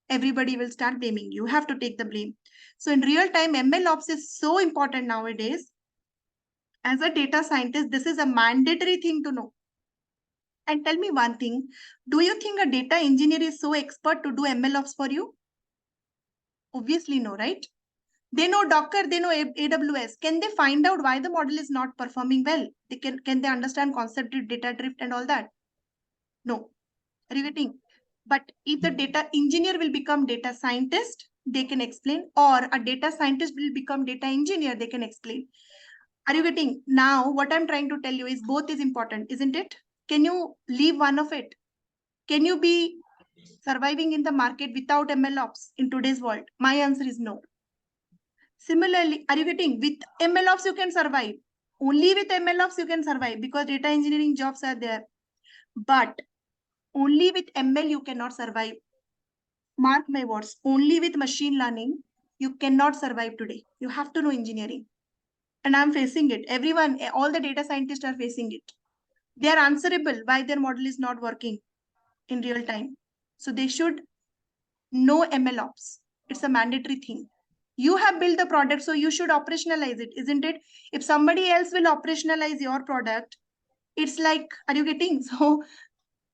everybody will start blaming you. You have to take the blame. So in real time, MLOps is so important nowadays. As a data scientist, this is a mandatory thing to know. And tell me one thing, do you think a data engineer is so expert to do MLOps for you? Obviously no, right? They know Docker, they know AWS. Can they find out why the model is not performing well? Can they understand concept drift, data drift, and all that? No. Are you getting? But if the data engineer will become data scientist, they can explain, or a data scientist will become data engineer, they can explain. Are you getting? Now, what I'm trying to tell you is both is important, isn't it? Can you leave one of it? Can you be surviving in the market without MLOps in today's world? My answer is no. Similarly, are you getting? With MLOps, you can survive. Only with MLOps, you can survive because data engineering jobs are there. But only with ML, you cannot survive. Mark my words, only with machine learning, you cannot survive today. You have to know engineering. And I'm facing it. Everyone, all the data scientists are facing it. They are answerable why their model is not working in real time. So they should know MLOps. It's a mandatory thing. You have built the product, so you should operationalize it, isn't it? If somebody else will operationalize your product, it's like, are you getting? So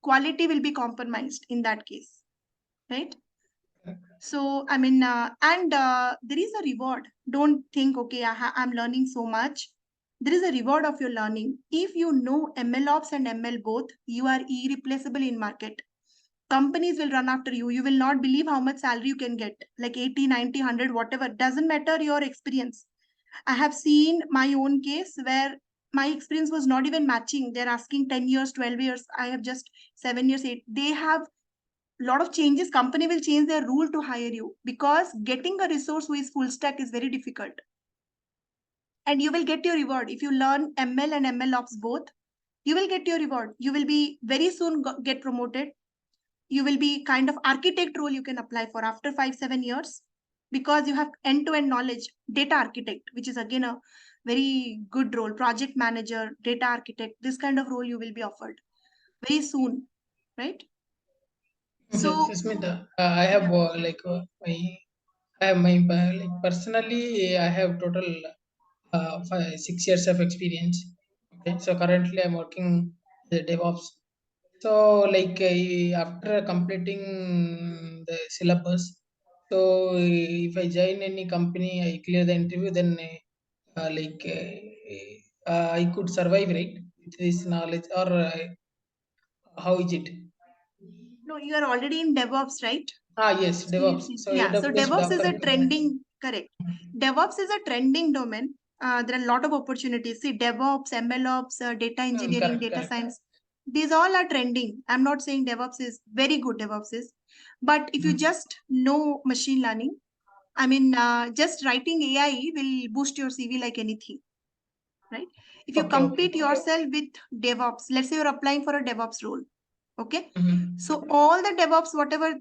quality will be compromised in that case, right? So, I mean, there is a reward. Don't think, okay, I'm learning so much. There is a reward of your learning. If you know MLOps and ML both, you are irreplaceable in market. Companies will run after you. You will not believe how much salary you can get, like 80, 90, 100, whatever. Doesn't matter your experience. I have seen my own case where my experience was not even matching. They're asking 10 years, 12 years. I have just 7 years, 8. They have lot of changes. Company will change their rule to hire you because getting a resource who is full stack is very difficult. And you will get your reward if you learn ML and MLOps both. You will get your reward. You will be very soon get promoted. You will be kind of architect role you can apply for after 5-7 years because you have end-to-end knowledge. Data architect, which is again a very good role. Project manager, data architect, this kind of role you will be offered very soon, right? So Sasmitha, I have like personally, I have total 6 years of experience. Okay, so currently I'm working as a DevOps. So like after completing the syllabus, so if I join any company, I clear the interview, then I could survive, right, with this knowledge, or how is it? no, you are already in DevOps, right? Yes, So you DevOps. see, So yeah. So AWS, DevOps is Docker, a Kubernetes. trending, correct. DevOps is a trending domain. There are a lot of opportunities. See, DevOps, MLOps, data engineering, Correct, data correct. science. These all are trending. I'm not saying DevOps is very good. DevOps is, but if you just know machine learning, I mean, just writing AI will boost your CV like anything, right? If you Okay, okay. compete yourself with DevOps, let's say you're applying for a DevOps role, okay? Mhm. So all the DevOps, whatever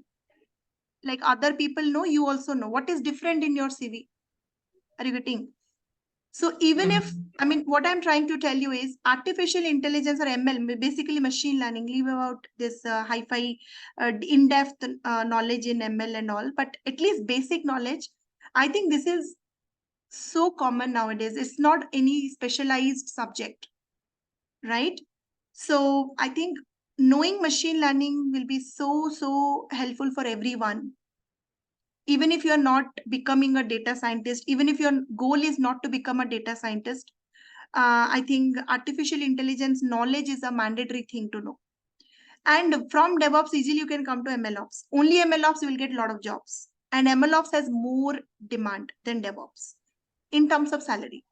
like other people know, you also know. What is different in your CV? Are you getting? So even if, Mhm. I mean, what I'm trying to tell you is artificial intelligence or ML, basically machine learning, leave about this hi-fi, in-depth knowledge in ML and all, but at least basic knowledge. I think this is so common nowadays. It's not any specialized subject, right? So I think knowing machine learning will be so helpful for everyone. Even if you're not becoming a data scientist, even if your goal is not to become a data scientist, I think artificial intelligence knowledge is a mandatory thing to know. And from DevOps, easily you can come to MLOps. Only MLOps will get a lot of jobs. And MLOps has more demand than DevOps in terms of salary.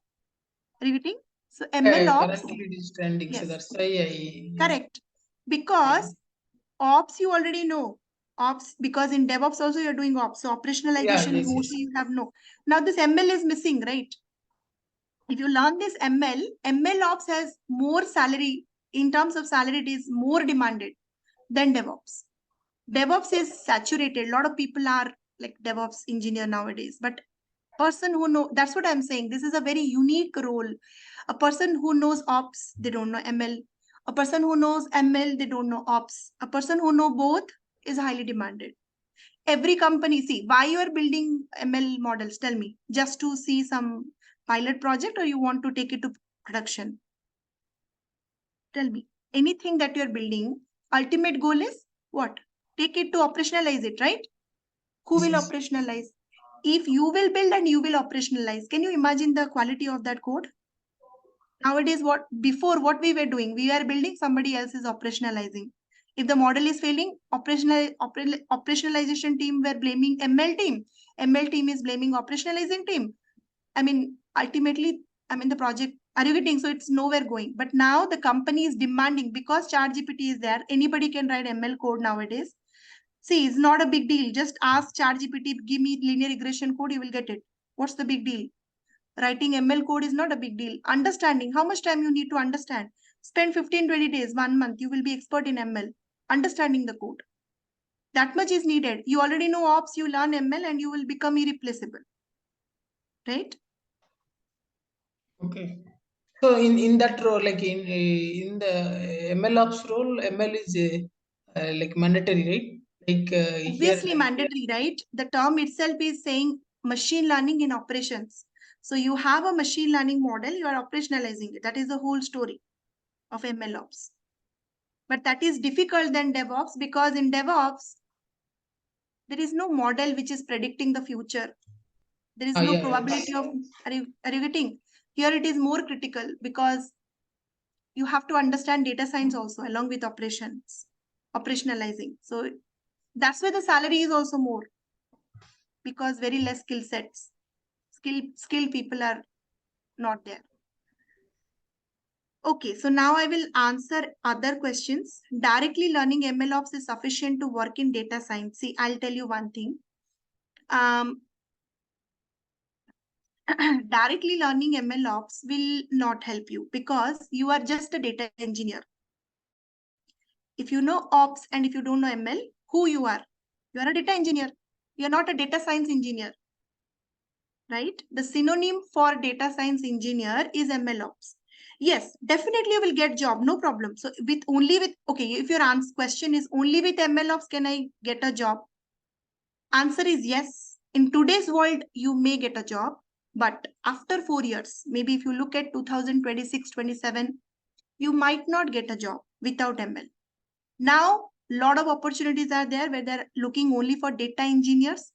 Are you getting? So Yeah, MLOps, currently it is trending, so yes, that's why correct. I Because ops you already know. Ops, because in DevOps also you're doing ops. So yeah, operationalization yes, yes. mostly you have no. Now this ML is missing, right? If you learn this ML ops has more salary. In terms of salary, it is more demanded than DevOps. DevOps is saturated. A lot of people are like DevOps engineer nowadays. But person who know, that's what I'm saying. This is a very unique role. A person who knows ops, they don't know ML. A person who knows ML, they don't know ops. A person who know both is highly demanded. Every company, see, why you are building ML models? Tell me, just to see some pilot project or you want to take it to production? Tell me. Anything that you're building, ultimate goal is what? Take it to operationalize it, right? Who Yes, will yes. operationalize? If you will build and you will operationalize, can you imagine the quality of that code? Nowadays, before what we were doing, we are building, somebody else is operationalizing. If the model is failing, operationalization team were blaming ML team. ML team is blaming operationalizing team. I mean, ultimately, the project, are you getting? So it's nowhere going. But now the company is demanding, because ChatGPT is there, anybody can write ML code nowadays. See, it's not a big deal. Just ask ChatGPT, give me linear regression code, you will get it. What's the big deal? Writing ML code is not a big deal. Understanding, how much time you need to understand? Spend 15-20 days, 1 month, you will be expert in ML. Understanding the code. That much is needed. You already know ops, you learn ML, and you will become irreplaceable. Right? Okay. So in that role, like in the MLOps role, ML is like mandatory, right? Like Obviously mandatory, right? The term itself is saying machine learning in operations. So you have a machine learning model, you are operationalizing it. That is the whole story of MLOps. But that is difficult than DevOps, because in DevOps, there is no model which is predicting the future. There is no yeah, probability of, are you getting? Here it is more critical, because you have to understand data science also along with operationalizing. So that's why the salary is also more, because very less skill sets. Skilled people are not there. Okay, so now I will answer other questions. Directly learning MLOps is sufficient to work in data science. See, I'll tell you one thing. Directly learning MLOps will not help you, because you are just a data engineer. If you know ops and if you don't know ML, who you are? You are a data engineer. You are not a data science engineer, right? The synonym for data science engineer is MLOps. Yes, definitely you will get job, no problem. So okay, if your question is only with MLOps can I get a job? Answer is yes. In today's world, you may get a job, but after 4 years, maybe if you look at 2026-27, you might not get a job without ML. Now, a lot of opportunities are there where they're looking only for data engineers.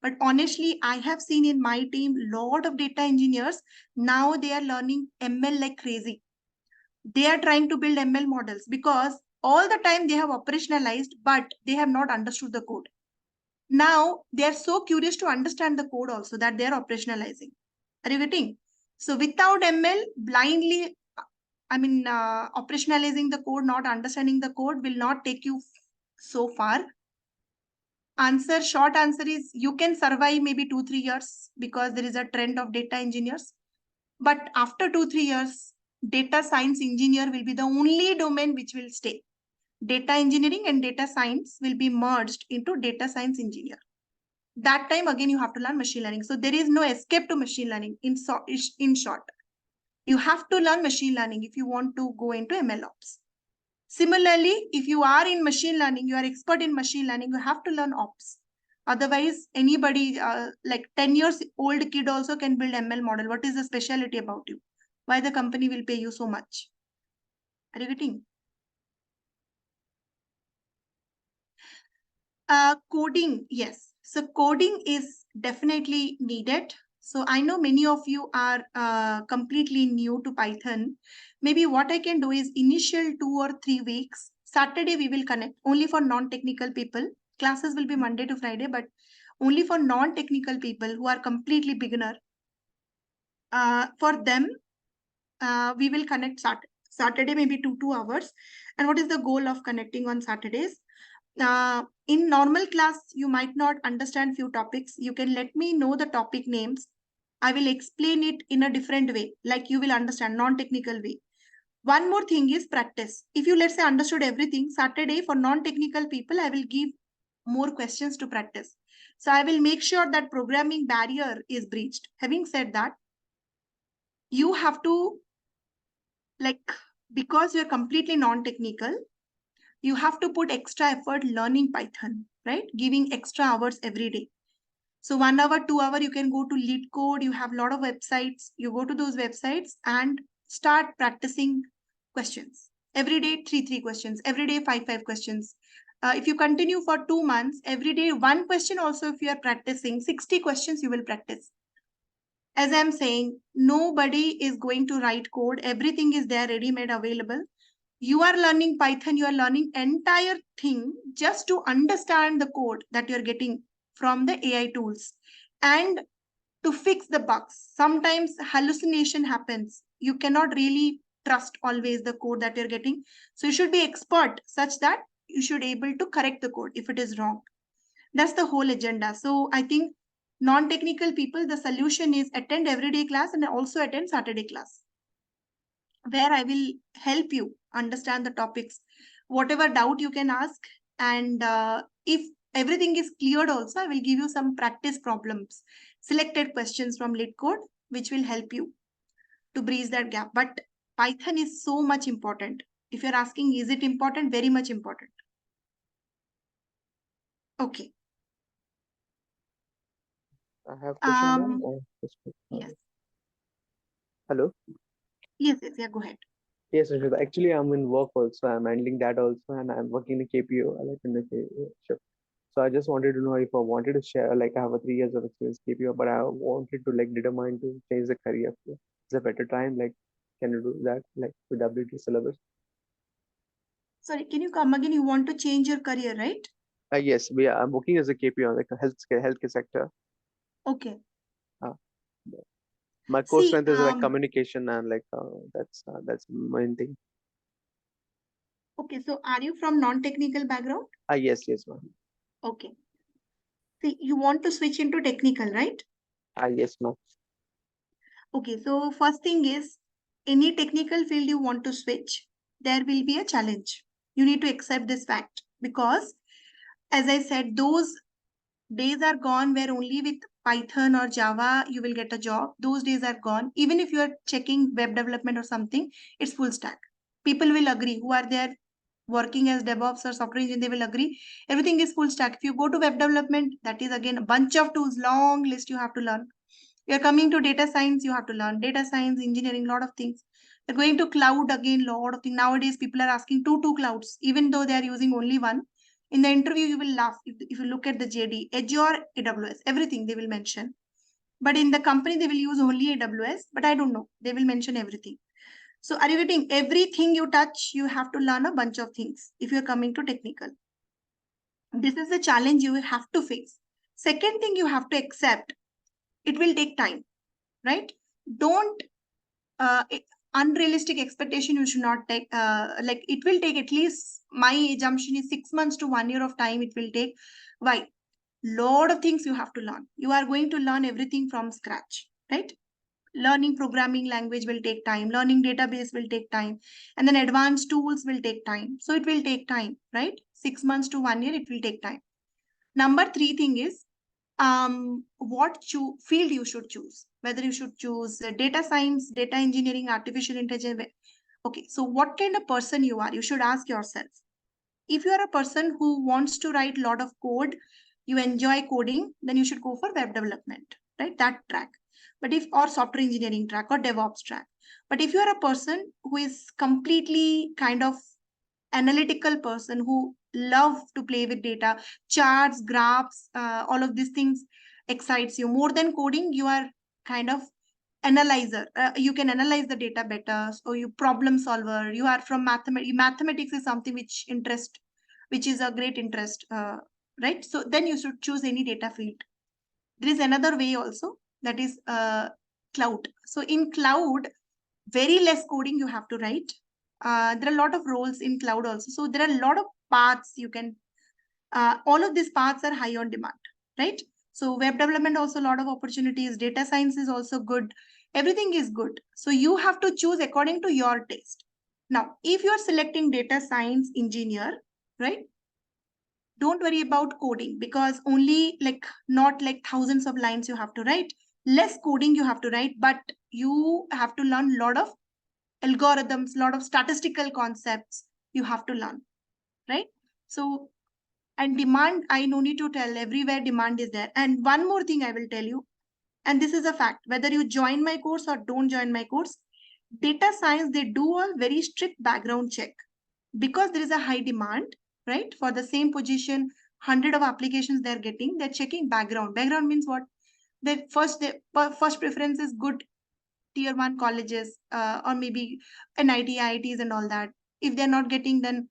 But honestly, I have seen in my team a lot of data engineers. Now they are learning ML like crazy. They are trying to build ML models, because all the time they have operationalized, but they have not understood the code. Now they are so curious to understand the code also, that they are operationalizing. Are you getting? So without ML, blindly, operationalizing the code, not understanding the code will not take you so far. Short answer is you can survive maybe 2-3 years, because there is a trend of data engineers. But after 2-3 years, data science engineer will be the only domain which will stay. Data engineering and data science will be merged into data science engineer. That time again you have to learn machine learning. So there is no escape to machine learning. In short, you have to learn machine learning if you want to go into MLOps. Similarly, if you are in machine learning, you are expert in machine learning, you have to learn ops. Otherwise, anybody like 10 years old kid also can build ML model. What is the specialty about you? Why the company will pay you so much? Are you getting? Coding, yes. So coding is definitely needed. So I know many of you are completely new to Python. Maybe what I can do is initial 2 or 3 weeks, Saturday we will connect only for non-technical people. Classes will be Monday to Friday, but only for non-technical people who are completely beginner. For them, we will connect Saturday, maybe 2 hours. And what is the goal of connecting on Saturdays? In normal class, you might not understand few topics. You can let me know the topic names. I will explain it in a different way, like you will understand, non-technical way. One more thing is practice. If you, let's say, understood everything, Saturday for non-technical people, I will give more questions to practice. So I will make sure that programming barrier is breached. Having said that, you have to, because you're completely non-technical, you have to put extra effort learning Python, right? Giving extra hours every day. So 1 hour, 2 hour, you can go to Lead Code. You have a lot of websites. You go to those websites and start practicing questions. Every day, 3 questions. Every day, 5 questions. If you continue for 2 months, every day, one question also, if you are practicing, 60 questions you will practice. As I'm saying, nobody is going to write code. Everything is there, ready-made, available. You are learning Python, you are learning entire thing just to understand the code that you're getting from the AI tools and to fix the bugs. Sometimes hallucination happens. You cannot really trust always the code that you're getting. So you should be expert such that you should be able to correct the code if it is wrong. That's the whole agenda. So I think non-technical people, the solution is attend everyday class and also attend Saturday class, where I will help you understand the topics, whatever doubt you can ask. And if everything is cleared also, I will give you some practice problems, selected questions from LeetCode, which will help you to breeze that gap. But Python is so much important. If you're asking, is it important? Very much important. Okay. I have question, ma'am. Yes. Hello. Yes, yeah, go ahead. Yes, Rashida. Actually, I'm in work also. I'm handling that also, and I'm working in KPO, like in the shift. So I just wanted to know if I wanted to share, like I have a 3 years of experience KPO, but I wanted to like determine to change the career. Is a better time? Like, can you do that? Like with WT syllabus? Sorry, can you come again? You want to change your career, right? Yes, I'm working as a KPO, like a healthcare sector. Okay. My core See, strength is like communication and like that's main thing. Okay, so are you from non-technical background? Yes, ma'am. Okay. See, you want to switch into technical, right? Yes, ma'am. Okay, so first thing is, any technical field you want to switch, there will be a challenge. You need to accept this fact because, as I said, those days are gone where only with Python or Java you will get a job. Those days are gone. Even if you are checking web development or something, it's full stack. People will agree who are there working as DevOps or software engineer, they will agree. Everything is full stack. If you go to web development, that is again a bunch of tools, long list you have to learn. You're coming to data science, you have to learn data science, engineering, lot of things. You're going to cloud again, lot of things. Nowadays, people are asking two clouds, even though they are using only one. In the interview, you will laugh if you look at the JD, Azure, AWS, everything they will mention. But in the company, they will use only AWS, but I don't know. They will mention everything. So are you getting everything you touch? You have to learn a bunch of things if you're coming to technical. This is the challenge you will have to face. Second thing you have to accept, it will take time, right? Don't unrealistic expectation you should not take. Like it will take at least, my assumption is 6 months to 1 year of time it will take. Why? Lot of things you have to learn. You are going to learn everything from scratch, right? Learning programming language will take time, learning database will take time, and then advanced tools will take time. So it will take time, right? 6 months to 1 year, it will take time. Number 3 thing is, what field you should choose, whether you should choose data science, data engineering, artificial intelligence. Okay, so what kind of person you are, you should ask yourself. If you are a person who wants to write a lot of code, you enjoy coding, then you should go for web development, right? That track. But if, or software engineering track or DevOps track. But if you are a person who is completely kind of analytical person who love to play with data, charts, graphs, all of these things excites you more than coding, you are kind of analyzer. You can analyze the data better. So you problem solver, you are from mathematics. Mathematics is something which is a great interest, right? So then you should choose any data field. There is another way also, that is cloud. So in cloud, very less coding you have to write. There are a lot of roles in cloud also. So there are a lot of paths you can, all of these paths are high on demand, right? So web development also a lot of opportunities. Data science is also good. Everything is good. So you have to choose according to your taste. Now, if you are selecting data science engineer, right? Don't worry about coding because only like not like thousands of lines you have to write. Less coding you have to write, but you have to learn a lot of algorithms, a lot of statistical concepts you have to learn, right? So, and demand, I no need to tell, everywhere demand is there. And one more thing I will tell you, and this is a fact, whether you join my course or don't join my course, data science, they do a very strict background check because there is a high demand, right? For the same position, 100 of applications they're getting, they're checking background. Background means what? The first preference is good tier 1 colleges, or maybe NIT, IITs and all that. If they're not getting, then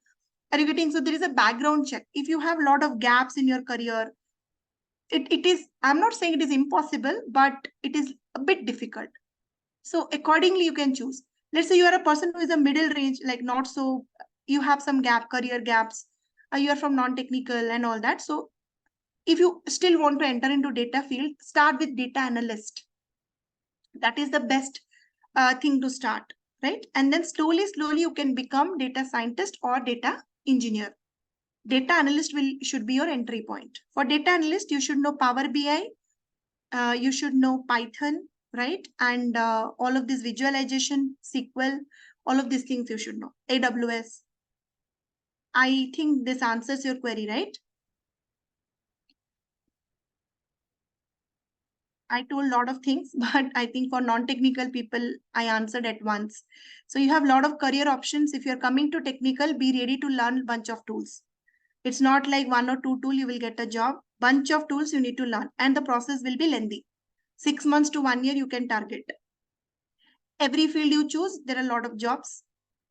are you getting? So there is a background check. If you have a lot of gaps in your career, it is, I'm not saying it is impossible, but it is a bit difficult. So accordingly, you can choose. Let's say you are a person who is a middle range, like not so, you have some career gaps, you are from non-technical and all that. So if you still want to enter into data field, start with data analyst. That is the best thing to start, right? And then slowly you can become data scientist or data engineer. Data analyst should be your entry point. For data analyst, you should know Power BI, you should know Python, right? And all of this visualization, SQL, all of these things you should know. AWS. I think this answers your query, right? I told a lot of things, but I think for non-technical people, I answered at once. So you have a lot of career options. If you're coming to technical, be ready to learn a bunch of tools. It's not like 1 or 2 tools you will get a job. Bunch of tools you need to learn, and the process will be lengthy. 6 months to 1 year you can target. Every field you choose, there are a lot of jobs.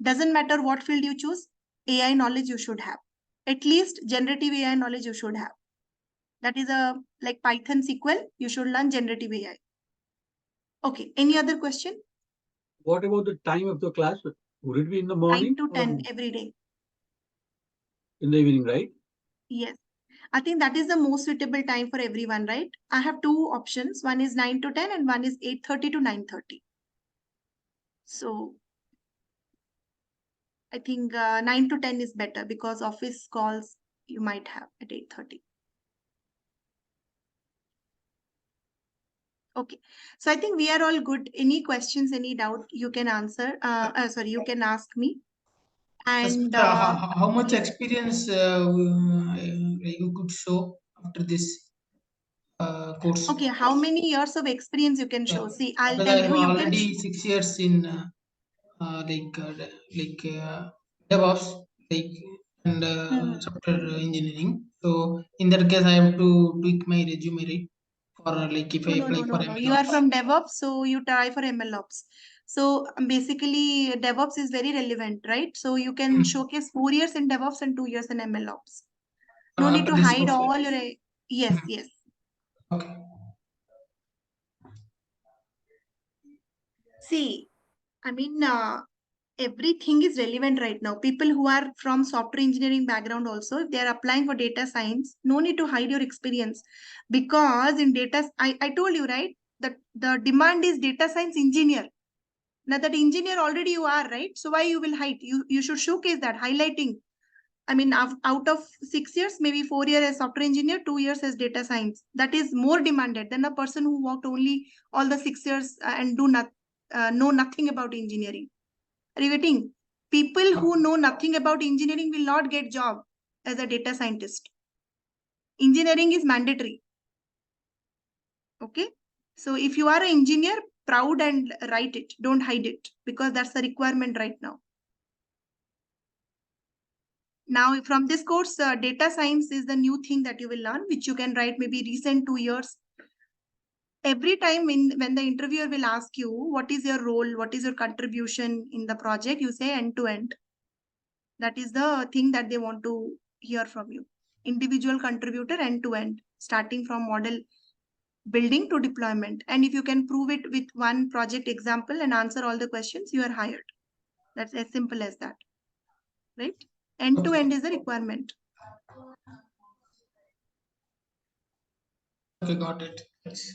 Doesn't matter what field you choose, AI knowledge you should have. At least generative AI knowledge you should have. That is like Python, SQL, you should learn generative AI. Okay, any other question? What about the time of the class? Would it be in the morning? 9 to 10 every day. In the evening, right? Yes. I think that is the most suitable time for everyone, right? I have 2 options. One is 9 to 10 and one is 8:30 to 9:30. So I think 9 to 10 is better because office calls you might have at 8:30. Okay, so I think we are all good. Any questions, any doubt, you can answer. Sorry, you can ask me. And Sasmitha, how much experience you could show after this course? okay, how many years of experience you can show? See, I'll Because tell I have you, you can. already 6 years in DevOps, and software engineering. So in that case, I have to tweak my resume, right? For if I apply for No. You are MLOps. from DevOps, so you try for MLOps. So basically, DevOps is very relevant, right? So you can showcase 4 years in DevOps and 2 years in MLOps. No need After to this hide course, right? all your. Yes, yes. Okay. See, I mean, everything is relevant right now. People who are from software engineering background also, if they are applying for data science, no need to hide your experience. Because in data, I told you, right, that the demand is data science engineer. Now that engineer already you are, right? So why you will hide? You should showcase that, highlighting. I mean, out of 6 years, maybe 4 years as software engineer, 2 years as data science. That is more demanded than a person who worked only all the 6 years and know nothing about engineering. Are you getting? People who know nothing about engineering will not get job as a data scientist. Engineering is mandatory. Okay. So if you are an engineer, proud and write it. Don't hide it because that's the requirement right now. Now, from this course, data science is the new thing that you will learn, which you can write maybe recent 2 years. Every time when the interviewer will ask you, what is your role? What is your contribution in the project? You say end to end. That is the thing that they want to hear from you. Individual contributor end to end, starting from model building to deployment. And if you can prove it with one project example and answer all the questions, you are hired. That's as simple as that, right? End to end is the requirement. Okay, got it. Yes.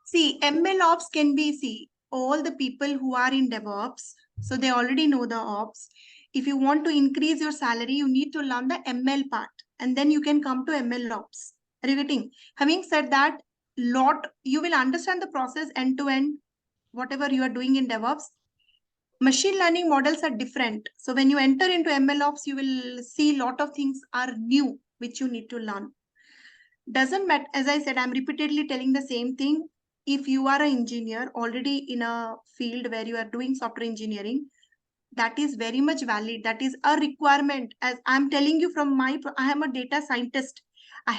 See, MLOps can be, all the people who are in DevOps, so they already know the ops. If you want to increase your salary, you need to learn the ML part, and then you can come to MLOps. Are you getting? Having said that, you will understand the process end to end, whatever you are doing in DevOps. Machine learning models are different. So when you enter into MLOps, you will see a lot of things are new, which you need to learn. Doesn't matter, as I said, I'm repeatedly telling the same thing. If you are an engineer already in a field where you are doing software engineering, That is very much valid. That is a requirement. As I'm telling you from I am a data scientist. I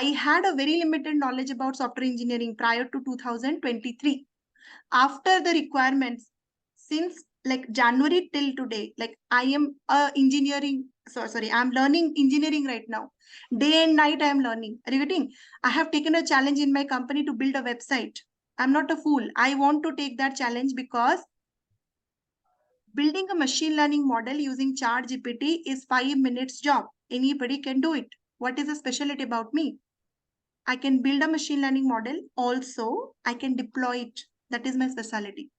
had a very limited knowledge about software engineering prior to 2023. After the requirements, since like January till today, like I am I'm learning engineering right now. Day and night I am learning. Are you getting? I have taken a challenge in my company to build a website. I'm not a fool. I want to take that challenge because building a machine learning model using ChatGPT is 5 minutes job. Anybody can do it. What is the specialty about me? I can build a machine learning model. Also, I can deploy it. That is my specialty.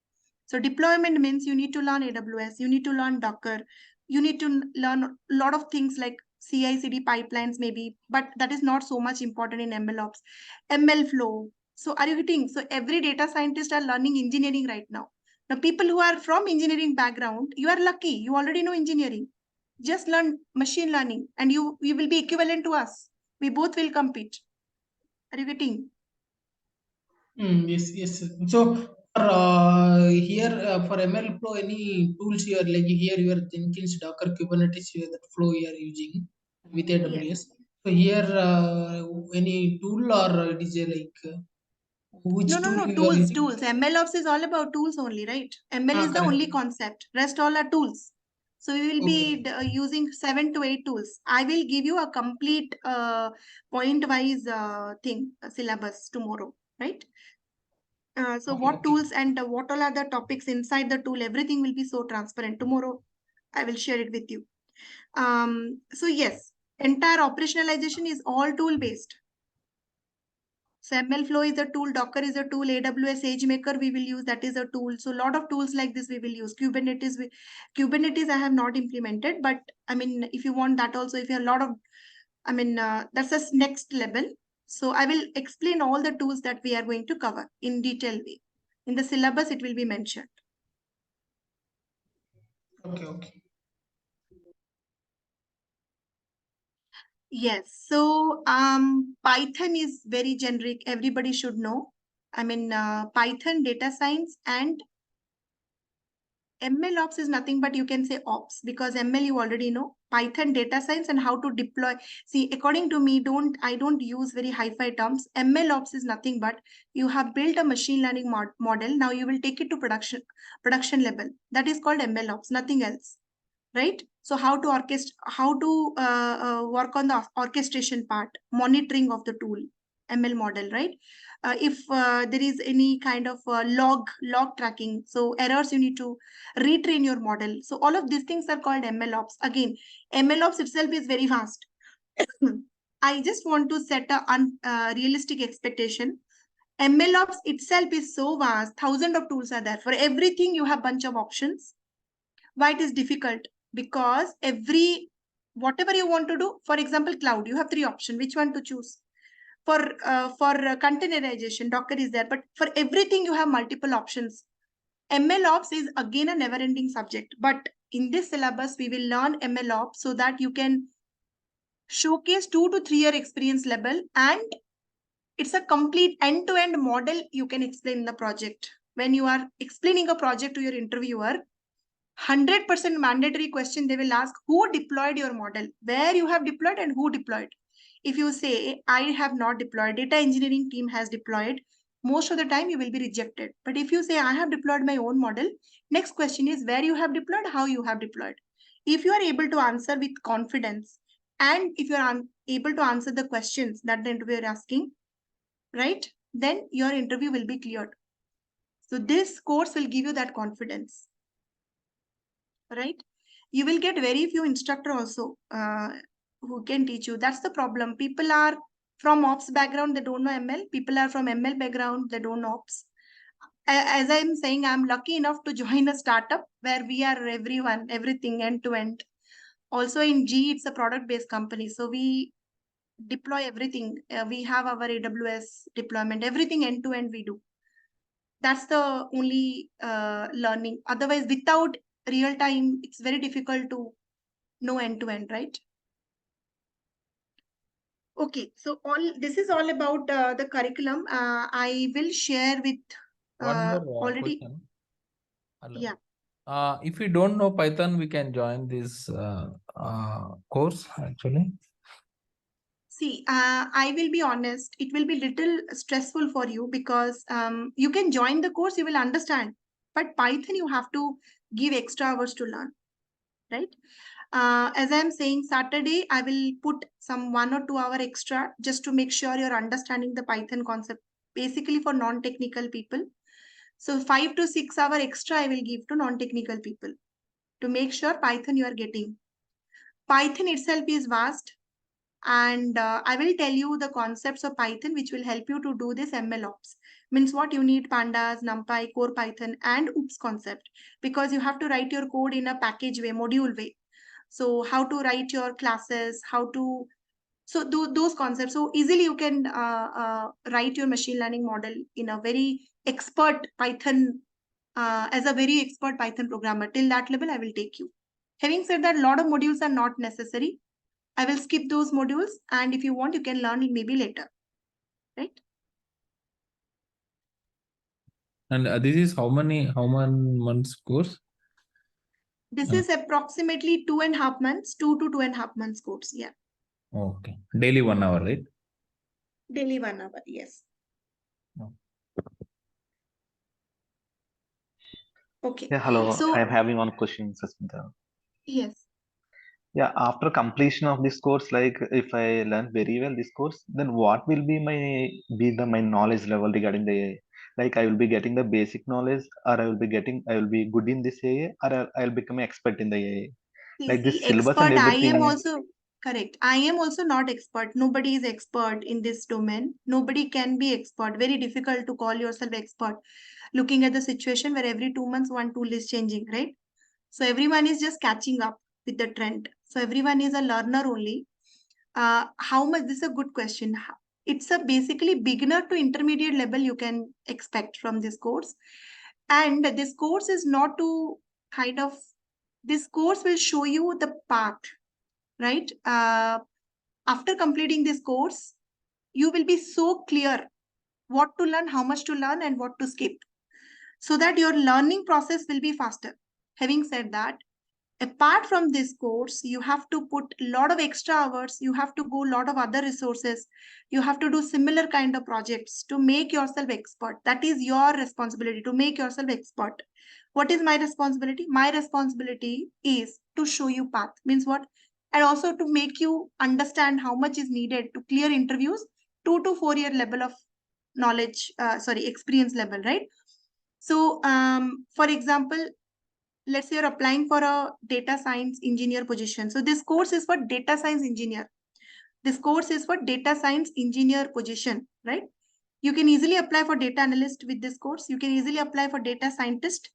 So deployment means you need to learn AWS, you need to learn Docker, you need to learn a lot of things like CI/CD pipelines maybe, but that is not so much important in MLOps. ML flow. So are you getting? So every data scientist are learning engineering right now. Now people who are from engineering background, you are lucky. You already know engineering. Just learn machine learning and you will be equivalent to us. We both will compete. Are you getting? Yes, yes. So for here for ML Flow, any tools you are like here your Jenkins, Docker, Kubernetes, that flow you are using with AWS. Yes. So here any tool or it is like which tool you are Tools, using? tools. MLOps is all about tools only, right? ML is the Correct. only concept. Rest all are tools. So we will be using 7 to 8 tools. I will give you a complete point-wise syllabus tomorrow, right? So what tools and what all are the topics inside the tool, everything will be so transparent. Tomorrow, I will share it with you. So yes, entire operationalization is all tool-based. So ML Flow is a tool, Docker is a tool, AWS SageMaker we will use, that is a tool. So a lot of tools like this we will use. Kubernetes I have not implemented, but I mean, if you want that also, if you have a lot of, I mean, that's a next level. So I will explain all the tools that we are going to cover in detail way. In the syllabus, it will be mentioned. Okay. Yes. So Python is very generic. Everybody should know. I mean, Python, data science, and MLOps is nothing but you can say ops, because ML you already know. Python, data science, and how to deploy. See, according to me, I don't use very hi-fi terms. MLOps is nothing but you have built a machine learning model. Now you will take it to production level. That is called MLOps, nothing else, right? So how to work on the orchestration part, monitoring of the tool, ML model, right? If there is any kind of log tracking, so errors you need to retrain your model. So all of these things are called MLOps. Again, MLOps itself is very vast. I just want to set a realistic expectation. MLOps itself is so vast, thousands of tools are there. For everything, you have bunch of options. Why it is difficult? Because whatever you want to do, for example, cloud, you have 3 options. Which one to choose? For containerization, Docker is there, but for everything you have multiple options. MLOps is again a never-ending subject, but in this syllabus we will learn MLOps so that you can showcase 2 to 3 year experience level, and it's a complete end-to-end model you can explain in the project. When you are explaining a project to your interviewer, 100% mandatory question they will ask: who deployed your model, where you have deployed, and who deployed. If you say I have not deployed, data engineering team has deployed, most of the time you will be rejected. But if you say I have deployed my own model, next question is where you have deployed, how you have deployed. If you are able to answer with confidence, and if you are able to answer the questions that the interviewer is asking, right, then your interview will be cleared. So this course will give you that confidence, right? You will get very few instructor also who can teach you. That's the problem. People are from ops background, they don't know ML. People are from ML background, they don't know ops. As I'm saying, I'm lucky enough to join a startup where we are everything end to end. Also in G, it's a product-based company. So we deploy everything. We have our AWS deployment, everything end to end we do. That's the only learning. Otherwise, without real time, it's very difficult to know end to end, right? Okay, so this is all about the curriculum. I will share with One more already. question. Hello. Yeah. If we don't know Python, we can join this course actually. See, I will be honest, it will be little stressful for you because you can join the course, you will understand. But Python, you have to give extra hours to learn, right? As I'm saying, Saturday, I will put some 1 or 2 hour extra just to make sure you're understanding the Python concept, basically for non-technical people. So 5 to 6 hour extra I will give to non-technical people to make sure Python you are getting. Python itself is vast. And I will tell you the concepts of Python which will help you to do this MLOps. Means what you need pandas, NumPy, core Python and OOPS concept because you have to write your code in a package way, module way. So how to write your classes, how to, so those concepts. So easily you can write your machine learning model in a very expert Python, as a very expert Python programmer. Till that level I will take you. Having said that, a lot of modules are not necessary. I will skip those modules and if you want, you can learn it maybe later, right? And this is how many months course? This is approximately 2.5 months, 2 to 2.5 months course. Yeah. Okay. Daily 1 hour, right? Daily 1 hour. Yes. No. Okay. Yeah, hello. So I'm having one question, Sasmitha. yes. Yeah, after completion of this course, like if I learn very well this course, then what will be my knowledge level regarding the AI? Like I will be getting the basic knowledge, or I will be good in this AI, or I'll become an expert in the AI. Like this See, syllabus and expert, I am everything. also correct. I am also not expert. Nobody is expert in this domain. Nobody can be expert. Very difficult to call yourself expert. Looking at the situation where every 2 months one tool is changing, right? So everyone is just catching up with the trend. So everyone is a learner only. How much? This is a good question. It's a basically beginner to intermediate level you can expect from this course. And this course is not to kind of, this course will show you the path, right? After completing this course, you will be so clear what to learn, how much to learn, and what to skip, so that your learning process will be faster. Having said that, apart from this course, you have to put a lot of extra hours, you have to go a lot of other resources, you have to do similar kind of projects to make yourself expert. That is your responsibility, to make yourself expert. What is my responsibility? My responsibility is to show you path. Means what? And also to make you understand how much is needed to clear interviews, 2 to 4 year level of knowledge, experience level, right? So for example, let's say you're applying for a data science engineer position. So this course is for data science engineer. This course is for data science engineer position, right? You can easily apply for data analyst with this course. You can easily apply for data scientist.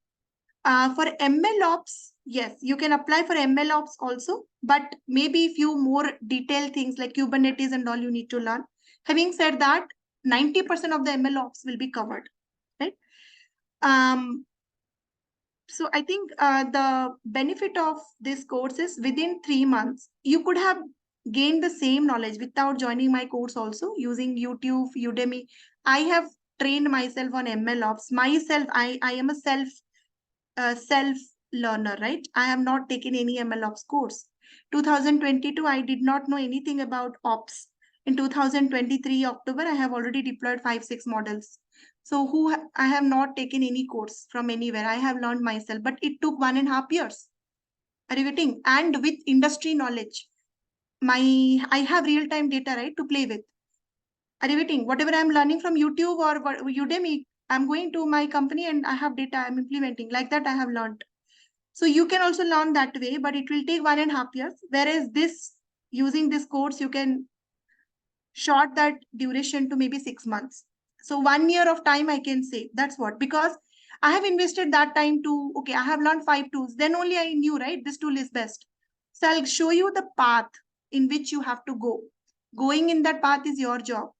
For MLOps, yes, you can apply for MLOps also, but maybe few more detailed things like Kubernetes and all you need to learn. Having said that, 90% of the MLOps will be covered, right? So I think the benefit of this course is within 3 months, you could have gained the same knowledge without joining my course also using YouTube, Udemy. I have trained myself on MLOps. Myself, I am a self learner, right? I have not taken any MLOps course. 2022, I did not know anything about ops. In 2023 October, I have already deployed 5-6 models. So I have not taken any course from anywhere. I have learned myself, but it took 1.5 years. Are you getting? And with industry knowledge, I have real-time data, right, to play with. Are you getting? Whatever I'm learning from YouTube or Udemy, I'm going to my company and I have data I'm implementing. Like that, I have learned. So you can also learn that way, but it will take 1.5 years. Whereas using this course, you can short that duration to maybe 6 months. So 1 year of time I can say. That's what, because I have invested that time to, okay, I have learned 5 tools. Then only I knew, right, this tool is best. So I'll show you the path in which you have to go. Going in that path is your job.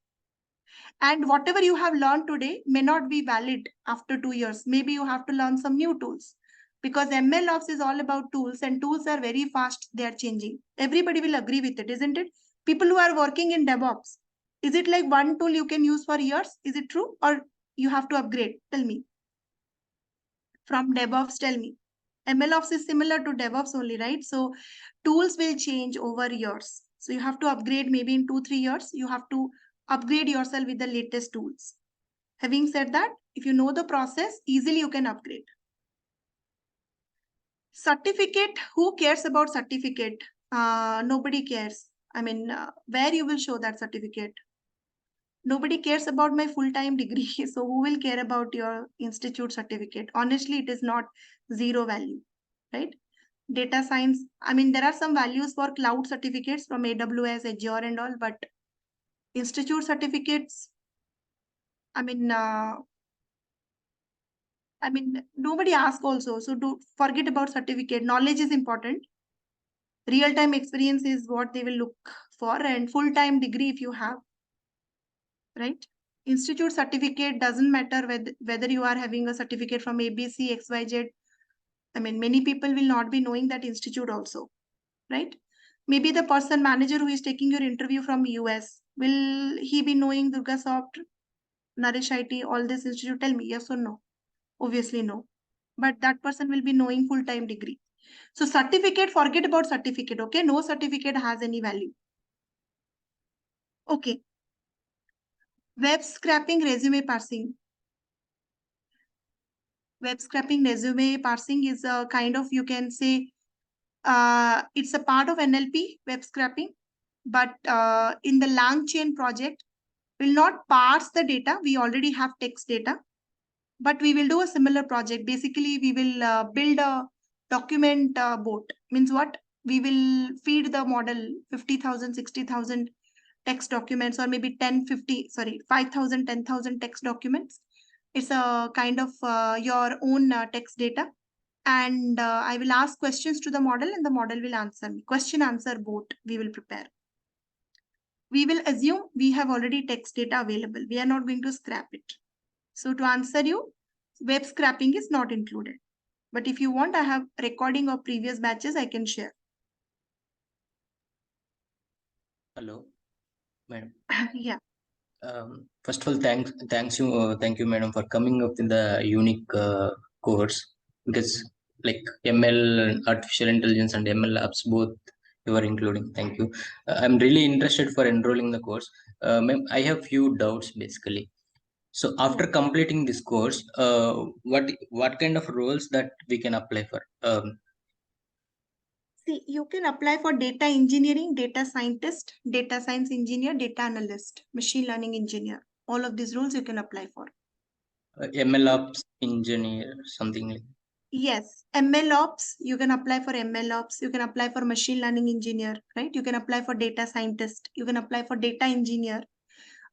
And whatever you have learned today may not be valid after 2 years. Maybe you have to learn some new tools, because MLOps is all about tools and tools are very fast. They are changing. Everybody will agree with it, isn't it? People who are working in DevOps, is it like one tool you can use for years? Is it true? Or you have to upgrade? Tell me. From DevOps, tell me. MLOps is similar to DevOps only, right? So tools will change over years. So you have to upgrade maybe in 2-3 years. You have to upgrade yourself with the latest tools. Having said that, if you know the process, easily you can upgrade. Certificate, who cares about certificate? Nobody cares. I mean, where you will show that certificate? Nobody cares about my full-time degree. So who will care about your institute certificate? Honestly, it is not zero value, right? Data science, I mean, there are some values for cloud certificates from AWS, Azure and all, but institute certificates, I mean, nobody asks also. So do forget about certificate. Knowledge is important. Real-time experience is what they will look for, and full-time degree if you have, right? Institute certificate doesn't matter whether you are having a certificate from ABC, XYZ. I mean, many people will not be knowing that institute also, right? Maybe the person manager who is taking your interview from US, will he be knowing DurgaSoft, Nourish IT, all this institute? Tell me, yes or no? Obviously no. But that person will be knowing full-time degree. So certificate, forget about certificate, okay? No certificate has any value. Okay. Web scraping, resume parsing. Web scraping, resume parsing is a kind of, you can say, it's a part of NLP, web scraping. But in the LangChain project, we'll not parse the data. We already have text data. But we will do a similar project. Basically, we will build a document boat. Means what? We will feed the model 50,000, 60,000 text documents, or maybe 5,000, 10,000 text documents. It's a kind of your own text data. And I will ask questions to the model and the model will answer me. Question answer boat we will prepare. We will assume we have already text data available. We are not going to scrap it. So to answer you, web scraping is not included. But if you want, I have recording of previous batches I can share. Hello, madam. Yeah. First of all, thank you, madam, for coming up with the unique course, because like ML, artificial intelligence, and MLOps both you are including. Thank you. I'm really interested for enrolling the course. Ma'am, I have few doubts basically. So after completing this course, what kind of roles that we can apply for? See, you can apply for data engineering, data scientist, data science engineer, data analyst, machine learning engineer. All of these roles you can apply for. MLOps engineer, something like. Yes, MLOps, you can apply for MLOps, you can apply for machine learning engineer, right? You can apply for data scientist, you can apply for data engineer.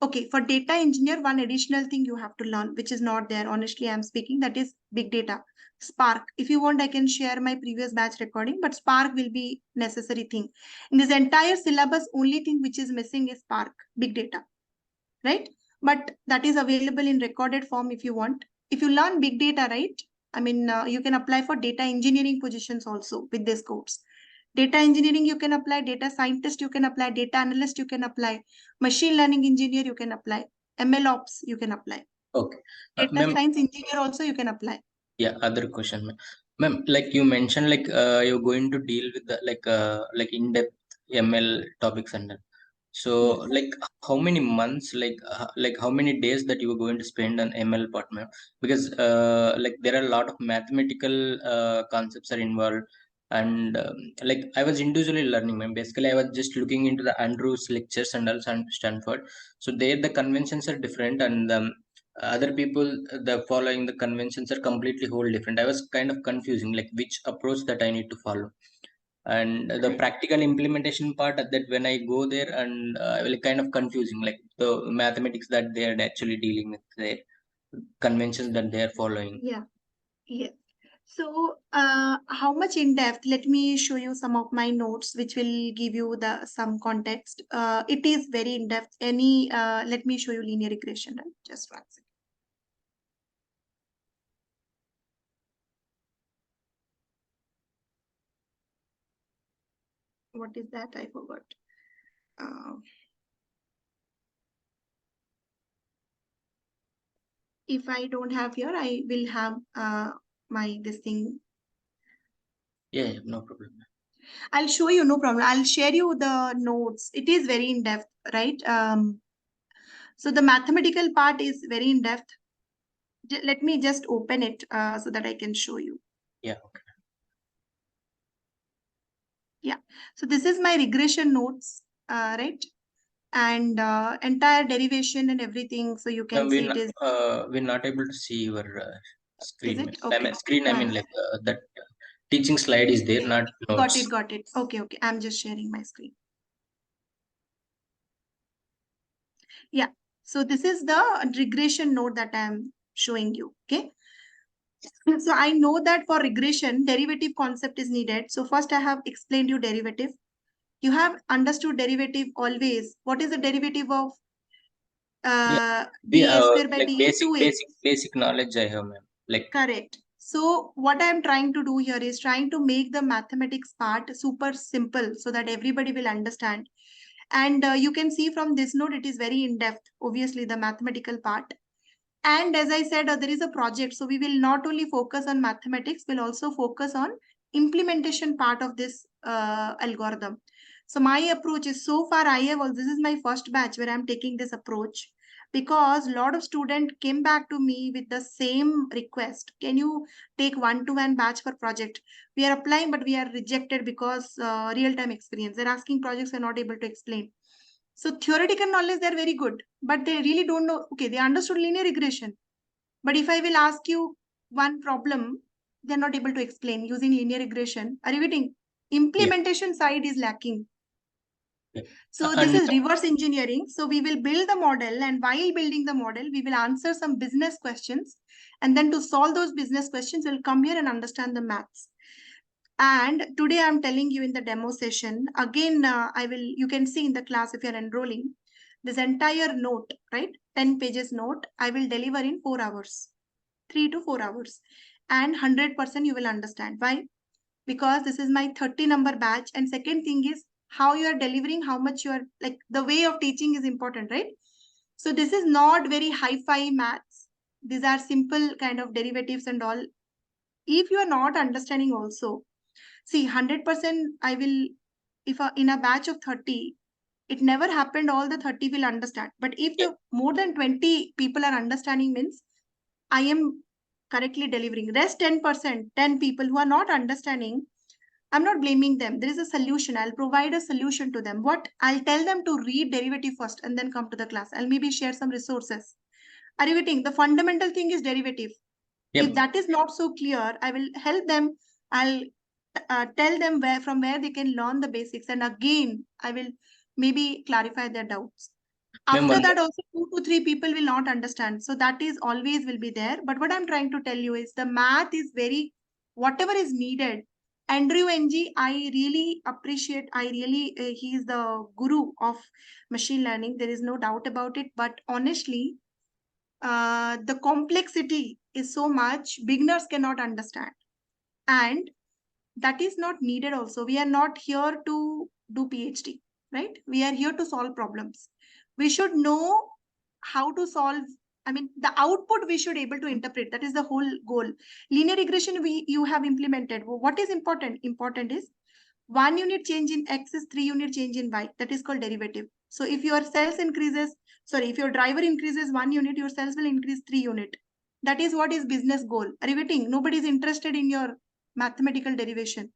Okay, for data engineer, one additional thing you have to learn, which is not there, honestly, I'm speaking, that is big data. Spark. If you want, I can share my previous batch recording, but Spark will be necessary thing. In this entire syllabus, only thing which is missing is Spark, big data, right? But that is available in recorded form if you want. If you learn big data, right? I mean, you can apply for data engineering positions also with this course. Data engineering, you can apply. Data scientist, you can apply. Data analyst, you can apply. Machine learning engineer, you can apply. MLOps, you can apply. Okay. Data science engineer also, you can apply. Yeah, other question, ma'am. Like you mentioned, like you're going to deal with the like in-depth ML topics and all. So, Yes. like how many months, like how many days that you are going to spend on ML part, ma'am? Because like there are a lot of mathematical concepts are involved, and like I was individually learning, ma'am. Basically, I was just looking into the Andrews lectures and also Stanford. So there the conventions are different, and other people the following the conventions are completely whole different. I was kind of confusing, like which approach that I need to follow. And the practical implementation part that when I go there, and I will kind of confusing, like the mathematics that they are actually dealing with, the conventions that they are following. Yeah. Yeah. So how much in depth? Let me show you some of my notes, which will give you some context. It is very in depth. Let me show you linear regression. Right? Just one second. What is that? I forgot. If I don't have here, I will have this thing. Yeah, no problem. I'll show you, no problem. I'll share you the notes. It is very in depth, right? So the mathematical part is very in depth. Let me just open it so that I can show you. Yeah, okay. Yeah. So this is my regression notes, right? And entire derivation and everything. So you can see it is. We're not able to see your screen. Is it? I mean, Okay. screen. I mean, like that teaching slide is there, not notes. Got it. Okay. I'm just sharing my screen. Yeah. So this is the regression note that I'm showing you. Okay. So I know that for regression, derivative concept is needed. So first I have explained you derivative. You have understood derivative always. What is the derivative of dA square by like dA? 2a. basic knowledge I have, ma'am. Like Correct. So what I am trying to do here is trying to make the mathematics part super simple so that everybody will understand. And you can see from this note, it is very in-depth, obviously the mathematical part. And as I said, there is a project. So we will not only focus on mathematics, we'll also focus on implementation part of this algorithm. So my approach is, so far this is my first batch where I'm taking this approach, because a lot of students came back to me with the same request. Can you take 1-to-1 batch for project? We are applying, but we are rejected because real-time experience. They're asking projects we're not able to explain. So theoretical knowledge, they're very good, but they really don't know. Okay, they understood linear regression. But if I will ask you one problem, they're not able to explain using linear regression. Are you getting? Implementation side is lacking. So this is reverse engineering. So we will build the model, and while building the model, we will answer some business questions. And then to solve those business questions, we'll come here and understand the maths. And today I'm telling you in the demo session, again, you can see in the class if you're enrolling, this entire note, right? 10 pages note, I will deliver in 4 hours, 3 to 4 hours. And 100% you will understand. Why? Because this is my 30 number batch. And second thing is how you are delivering, how much you are, like the way of teaching is important, right? So this is not very hi-fi maths. These are simple kind of derivatives and all. If you are not understanding also, see, 100% I will, if in a batch of 30, it never happened all the 30 will understand. But if the more than 20 people are understanding, means I am correctly delivering. Rest 10%, 10 people who are not understanding, I'm not blaming them. There is a solution. I'll provide a solution to them. What? I'll tell them to read derivative first and then come to the class. I'll maybe share some resources. Are you getting? The fundamental thing is derivative. Yep. If that is not so clear, I will help them. I'll tell them from where they can learn the basics. And again, I will maybe clarify their doubts. After that, also 2 to 3 people will not understand. So that is always will be there. But what I'm trying to tell you is the math is very, whatever is needed. Andrew NG, I really appreciate, he is the guru of machine learning. There is no doubt about it. But honestly, the complexity is so much, beginners cannot understand. And that is not needed also. We are not here to do PhD, right? We are here to solve problems. We should know how to solve. I mean, the output we should able to interpret. That is the whole goal. Linear regression you have implemented. What is important? Important is 1 unit change in X is 3 unit change in Y. That is called derivative. So if your cells increases, if your driver increases 1 unit, your cells will increase 3 unit. That is what is business goal. Are you getting? Nobody is interested in your mathematical derivation.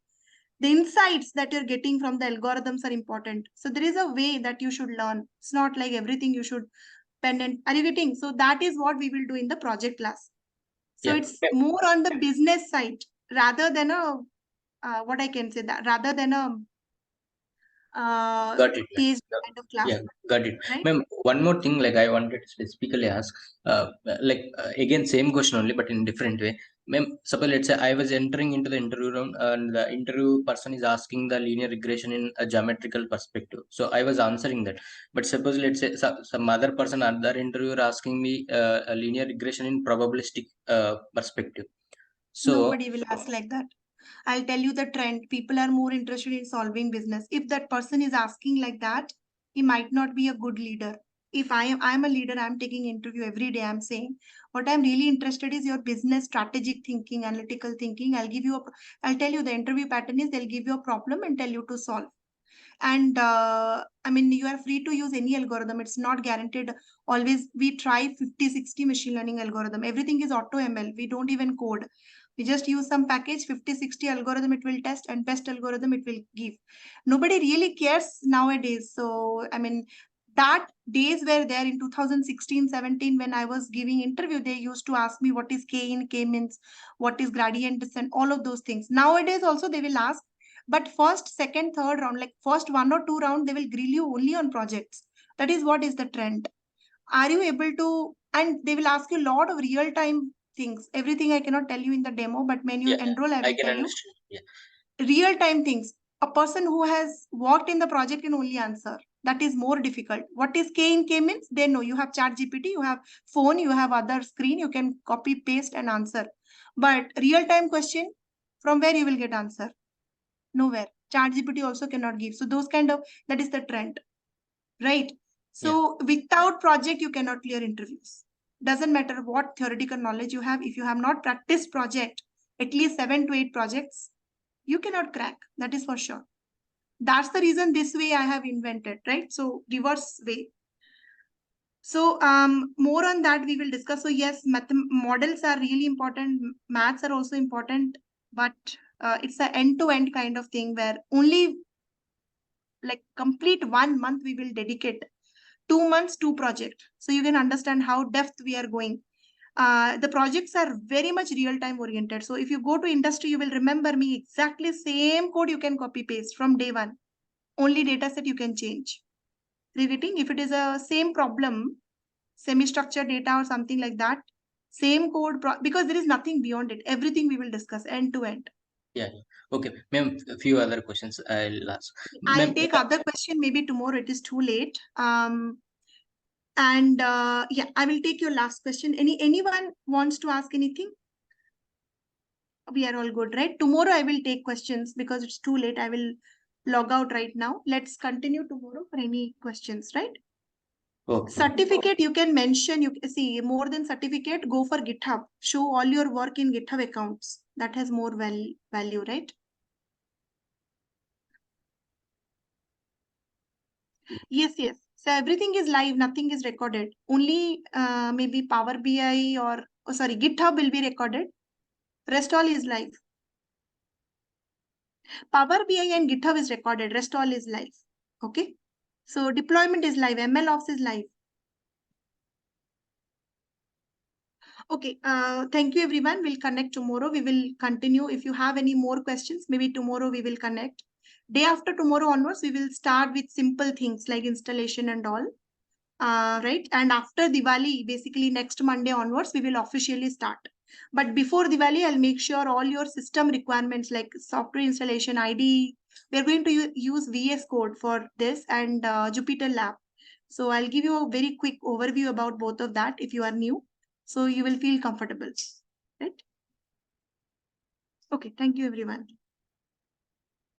The insights that you're getting from the algorithms are important. So there is a way that you should learn. It's not like everything you should pen and, are you getting? So that is what we will do in the project class. So it's more on the business side rather than a, what I can say, that rather than a got it. PhD kind of class. Yeah, got it. Right? Ma'am, one more thing, like I wanted to specifically ask, again, same question only, but in different way. Ma'am, suppose let's say I was entering into the interview room and the interview person is asking the linear regression in a geometrical perspective. So I was answering that. But suppose let's say some other person, other interviewer asking me a linear regression in probabilistic perspective. So nobody will ask like that. I'll tell you the trend. People are more interested in solving business. If that person is asking like that, he might not be a good leader. if I'm a leader, I'm taking interview every day. I'm saying what I'm really interested is your business strategic thinking, analytical thinking. I'll tell you the interview pattern is they'll give you a problem and tell you to solve. And I mean, you are free to use any algorithm. It's not guaranteed. Always we try 50, 60 machine learning algorithm. Everything is auto ML. We don't even code. We just use some package, 50, 60 algorithm it will test, and best algorithm it will give. Nobody really cares nowadays. So, I mean, that days were there in 2016, 17, when I was giving interview, they used to ask me what is K in, K means, what is gradient descent, all of those things. Nowadays also they will ask, but first, second, third round, like first 1 or 2 round, they will grill you only on projects. That is what is the trend. Are you able to, and they will ask you a lot of real time things. Everything I cannot tell you in the demo, but when you enroll, I will can tell understand. you. Real time things. A person who has worked in the project can only answer. That is more difficult. What is K in K means? They know you have ChatGPT, you have phone, you have other screen, you can copy, paste and answer. But real time question, from where you will get answer? Nowhere. ChatGPT also cannot give. So those kind of, that is the trend, right? So without project, you cannot clear interviews. Doesn't matter what theoretical knowledge you have. If you have not practiced project, at least 7 to 8 projects, you cannot crack. That is for sure. That's the reason this way I have invented, right? So reverse way. So more on that we will discuss. So yes, models are really important. Maths are also important, but it's an end-to-end kind of thing where only like complete 1 month we will dedicate. 2 months, 2 projects. So you can understand how depth we are going. The projects are very much real-time oriented. So if you go to industry, you will remember me exactly same code you can copy paste from day one. Only data set you can change. Repeating, if it is a same problem, semi-structured data or something like that, same code, because there is nothing beyond it. Everything we will discuss end to end. Yeah. Okay, ma'am. A few other questions I'll ask. I'll take other question maybe tomorrow. It is too late. And yeah, I will take your last question. Anyone wants to ask anything? We are all good, right? Tomorrow I will take questions because it's too late. I will log out right now. Let's continue tomorrow for any questions, right? Okay. Certificate you can mention. You see more than certificate. Go for GitHub. Show all your work in GitHub accounts. That has more value, right? Yes, yes. So everything is live. Nothing is recorded. Only maybe Power BI or GitHub will be recorded. Rest all is live. Power BI and GitHub is recorded. Rest all is live. Okay. So deployment is live. MLOps is live. Okay. Thank you, everyone. We'll connect tomorrow. We will continue. If you have any more questions, maybe tomorrow we will connect. Day after tomorrow onwards, we will start with simple things like installation and all. Right. And after Diwali, basically next Monday onwards, we will officially start. But before Diwali, I'll make sure all your system requirements like software installation, ID, we're going to use VS Code for this and Jupyter Lab. So I'll give you a very quick overview about both of that if you are new. So you will feel comfortable, right? Okay, thank you, everyone.